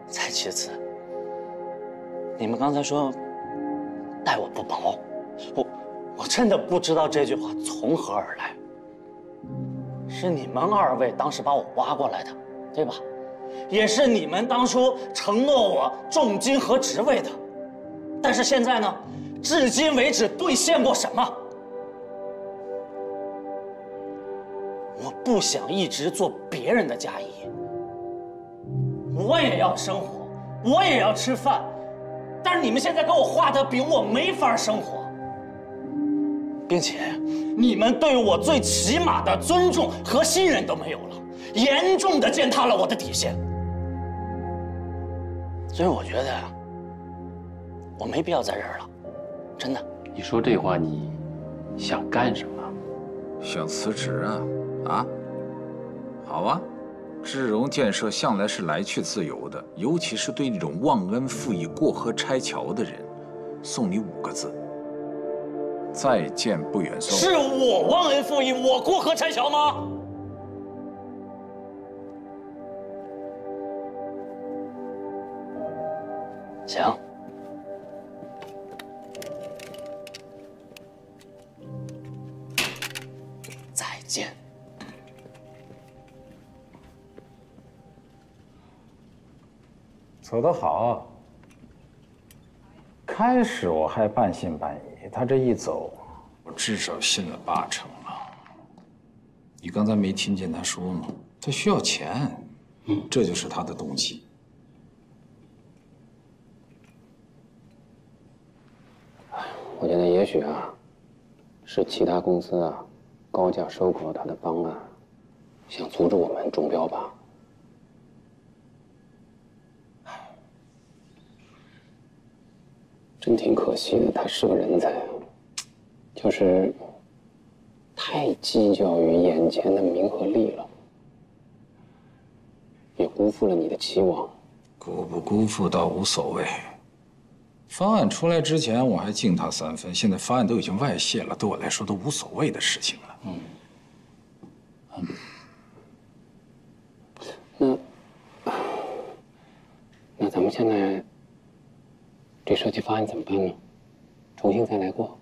Speaker 17: 再其次，你们刚才说待我不薄，我真的不知道这句话从何而来。是你们2位当时把我挖过来的，对吧？也是你们当初承诺我重金和职位的。但是现在呢，至今为止兑现过什么？我不想一直做别人的嫁衣，我也要生活，我也要吃饭，但是你们现在给我画的饼，我没法生活，并且你们对我最起码的尊重和信任都没有了，严重的践踏了我的底线。所以我觉得我没必要在这儿了，真的。
Speaker 5: 你说这话，你想干什么？
Speaker 12: 想辞职啊？啊，好啊，智荣建设向来是来去自由的，尤其是对那种忘恩负义、过河拆桥的人，送你5个字：再见不远送。
Speaker 17: 是我忘恩负义，我过河拆桥吗？行。再见。
Speaker 7: 走得好。开始我还半信半疑，他这一走，
Speaker 12: 我至少信了80%了。你刚才没听见他说吗？他需要钱，这就是他的动机。
Speaker 5: 我觉得也许啊，是其他公司啊高价收购了他的方案，想阻止我们中标吧。真挺可惜的，他是个人才，就是太计较于眼前的名和利了，也辜负了你的期望。
Speaker 12: 辜不辜负倒无所谓。方案出来之前我还敬他3分，现在方案都已经外泄了，对我来说都无所谓的事情了。那咱们现在这设计方案怎么办呢？重新再来过？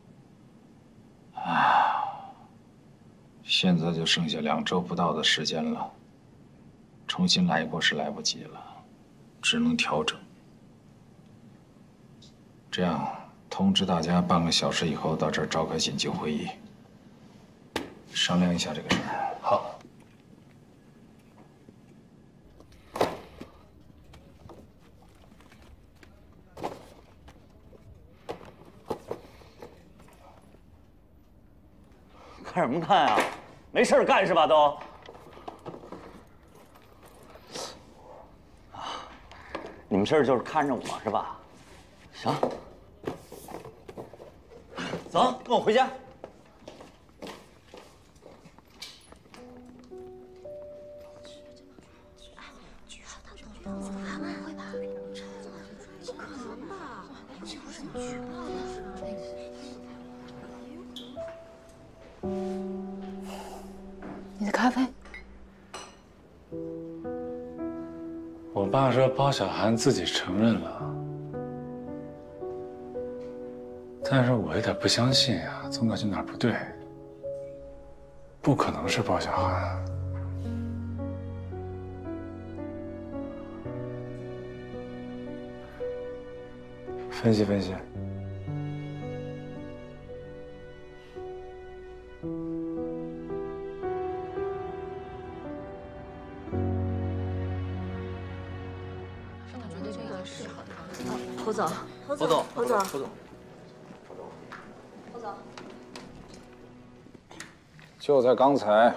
Speaker 12: 现在就剩下2周不到的时间了，重新来过是来不及了，只能调整。这样，通知大家半个小时以后到这儿召开紧急会议，商量一下这个事儿。好。
Speaker 17: 看什么看啊？没事儿干是吧？都。你们事儿就是看着我是吧？行。走，跟我回家。
Speaker 9: 你的咖啡。
Speaker 2: 我爸说包小涵自己承认了，但是我有点不相信呀，总感觉哪儿不对。不可能是包小涵。分析分析。
Speaker 13: 侯总，
Speaker 8: 侯总，
Speaker 13: 侯总，
Speaker 8: 侯总，
Speaker 12: 就在刚才，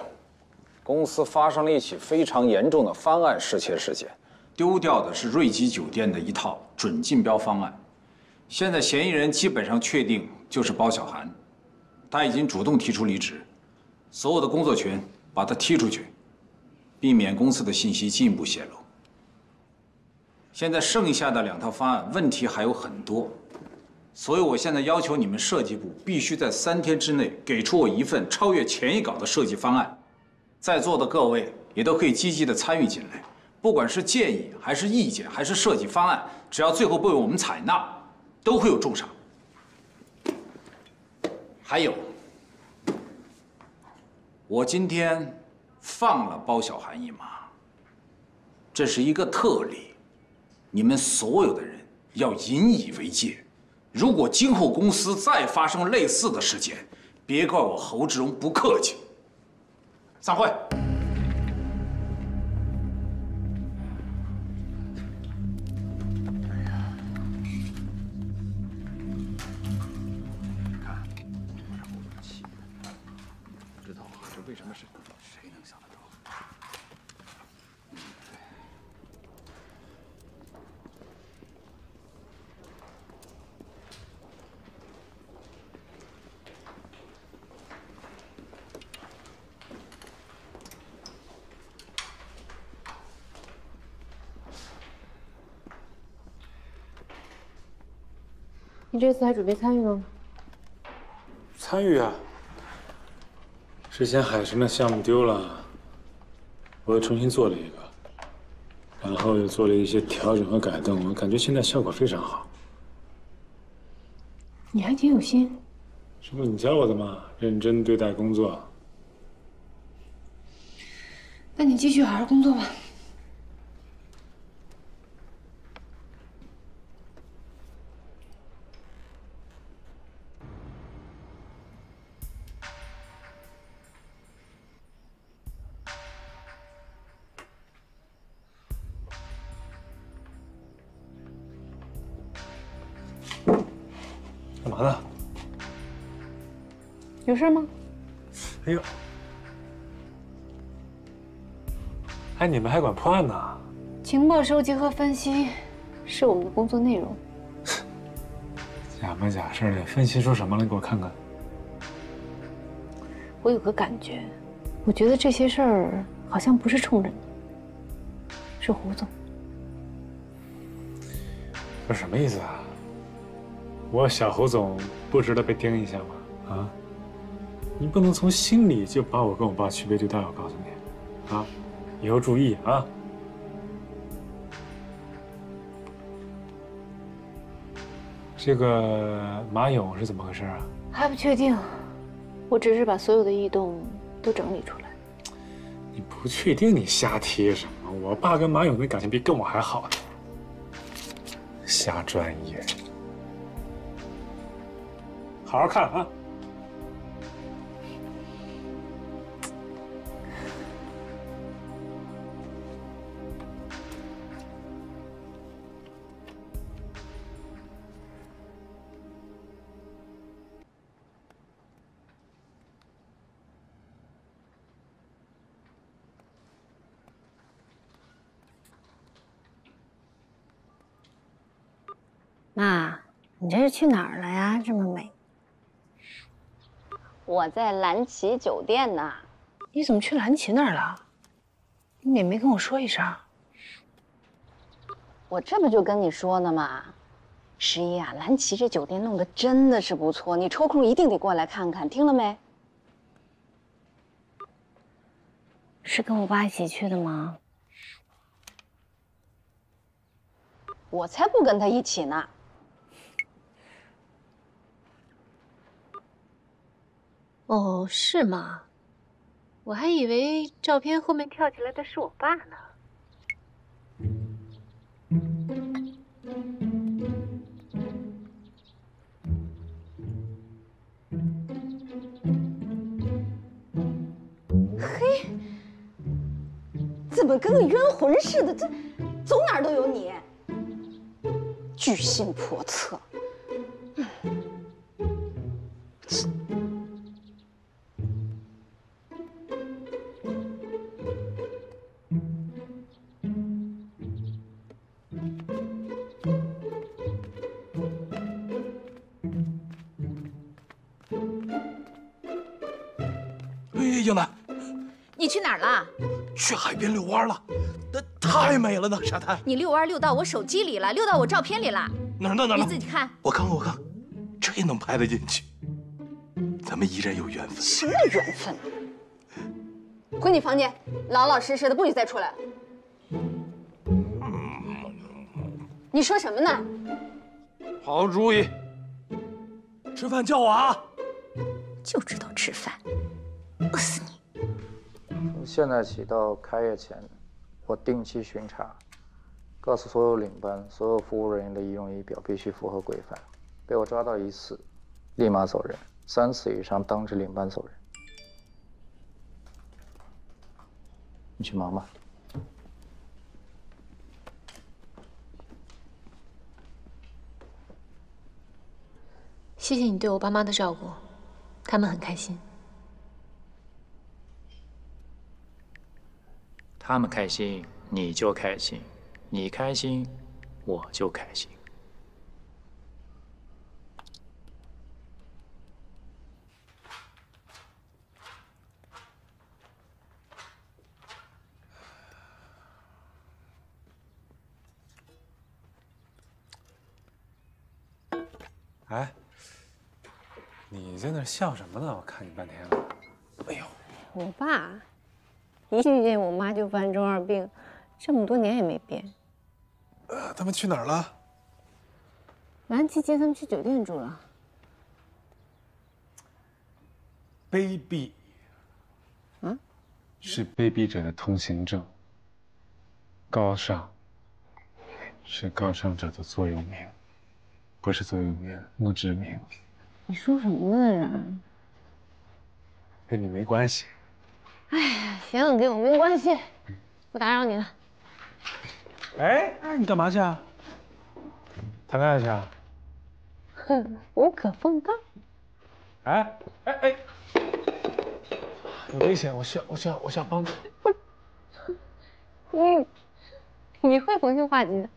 Speaker 12: 公司发生了一起非常严重的方案失窃事件，丢掉的是瑞吉酒店的一套准竞标方案，
Speaker 7: 现在嫌疑人基本上确定就是包小涵，他已经主动提出离职，所有的工作群把他踢出去，避免公司的信息进一步泄露。现在剩下的2套方案问题还有很多，所以我现在要求你们设计部必须在3天之内给出我一份超越前一稿的设计方案。在座的各位也都可以积极的参与进来，不管是建议还是意见还是设计方案，只要最后被我们采纳，都会有重赏。还有，我今天放了包小涵一马，这是一个特例，你们所有的人要引以为戒。如果今后公司再发生类似的事件，别怪我侯志荣不客气。散会。
Speaker 12: 不知道啊，这为什么是谁能想得到？
Speaker 9: 你这次还准备参与吗？
Speaker 2: 参与啊！之前海神的项目丢了，我又重新做了一个，然后又做了一些调整和改动，我感觉现在效果非常好。
Speaker 9: 你还挺有心。
Speaker 2: 这不你教我的吗？认真对待工作。
Speaker 9: 那你继续好好工作吧。
Speaker 2: 干嘛呢？
Speaker 9: 有事吗？
Speaker 2: 哎呦，哎，你们还管破案呢？
Speaker 9: 情报收集和分析是我们的工作内容。
Speaker 2: 假模假式的，分析出什么了？给我看看。
Speaker 9: 我有个感觉，我觉得这些事儿好像不是冲着你，是胡总。
Speaker 2: 这什么意思啊？我小侯总不值得被盯一下吗？啊？你不能从心里就把我跟我爸区别对待，我告诉你，啊，以后注意啊。这个马勇是怎么回事啊？
Speaker 9: 还不确定，我只是把所有的异动都整理出来。
Speaker 2: 你不确定，你瞎提什么？我爸跟马勇的感情比跟我还好呢。瞎专业。好好看啊！
Speaker 20: 妈，你这是去哪儿了呀？这么美。
Speaker 11: 我在蓝旗酒店呢。
Speaker 20: 你怎么去蓝旗那儿了？你也没跟我说一声。
Speaker 11: 我这不就跟你说呢吗？十一啊，蓝旗这酒店弄得真的是不错，你抽空一定得过来看看，听了没？
Speaker 20: 是跟我爸一起去的吗？
Speaker 11: 我才不跟他一起呢。
Speaker 9: 哦，是吗？我还以为照片后面跳起来的是我爸呢。
Speaker 11: 嘿，怎么跟个冤魂似的？这走哪儿都有你，居心叵测。
Speaker 21: 英男，
Speaker 15: 你去哪儿了？
Speaker 21: 去海边遛弯了，那太美了，那沙滩。
Speaker 15: 你遛弯遛到我手机里了，遛到我照片里了。
Speaker 21: 哪？
Speaker 15: 你自己看。
Speaker 21: 我看，这也能拍得进去。咱们依然有缘分。
Speaker 15: 什么缘分？回你房间，老老实实的，不许再出来。你说什么呢？
Speaker 21: 好主意。吃饭叫我啊！
Speaker 15: 就知道吃饭，饿死你！
Speaker 7: 从现在起到开业前，我定期巡查，告诉所有领班、所有服务人员的仪容仪表必须符合规范。被我抓到1次，立马走人；3次以上，当值领班走人。你去忙吧。
Speaker 9: 谢谢你对我爸妈的照顾，他们很开心。
Speaker 7: 他们开心，你就开心；你开心，我就开心。
Speaker 2: 哎，你在那笑什么呢？我看你半天了。哎呦，
Speaker 20: 我爸一遇见我妈就犯中二病，这么多年也没变。
Speaker 2: 他们去哪儿了？
Speaker 20: 兰琪接他们去酒店住了。
Speaker 2: 卑鄙。
Speaker 20: 嗯？
Speaker 2: 是卑鄙者的通行证。高尚。是高尚者的座右铭。不是座右铭，墓志铭。
Speaker 20: 你说什么呢，然？
Speaker 2: 跟你没关系。
Speaker 20: 哎呀，行，跟我没关系，不打扰你了。
Speaker 2: 哎，你干嘛去啊？谈恋爱去啊？
Speaker 20: 哼，无可奉告。
Speaker 2: 哎，有危险！我需要帮助。
Speaker 20: 你会逢凶化吉的。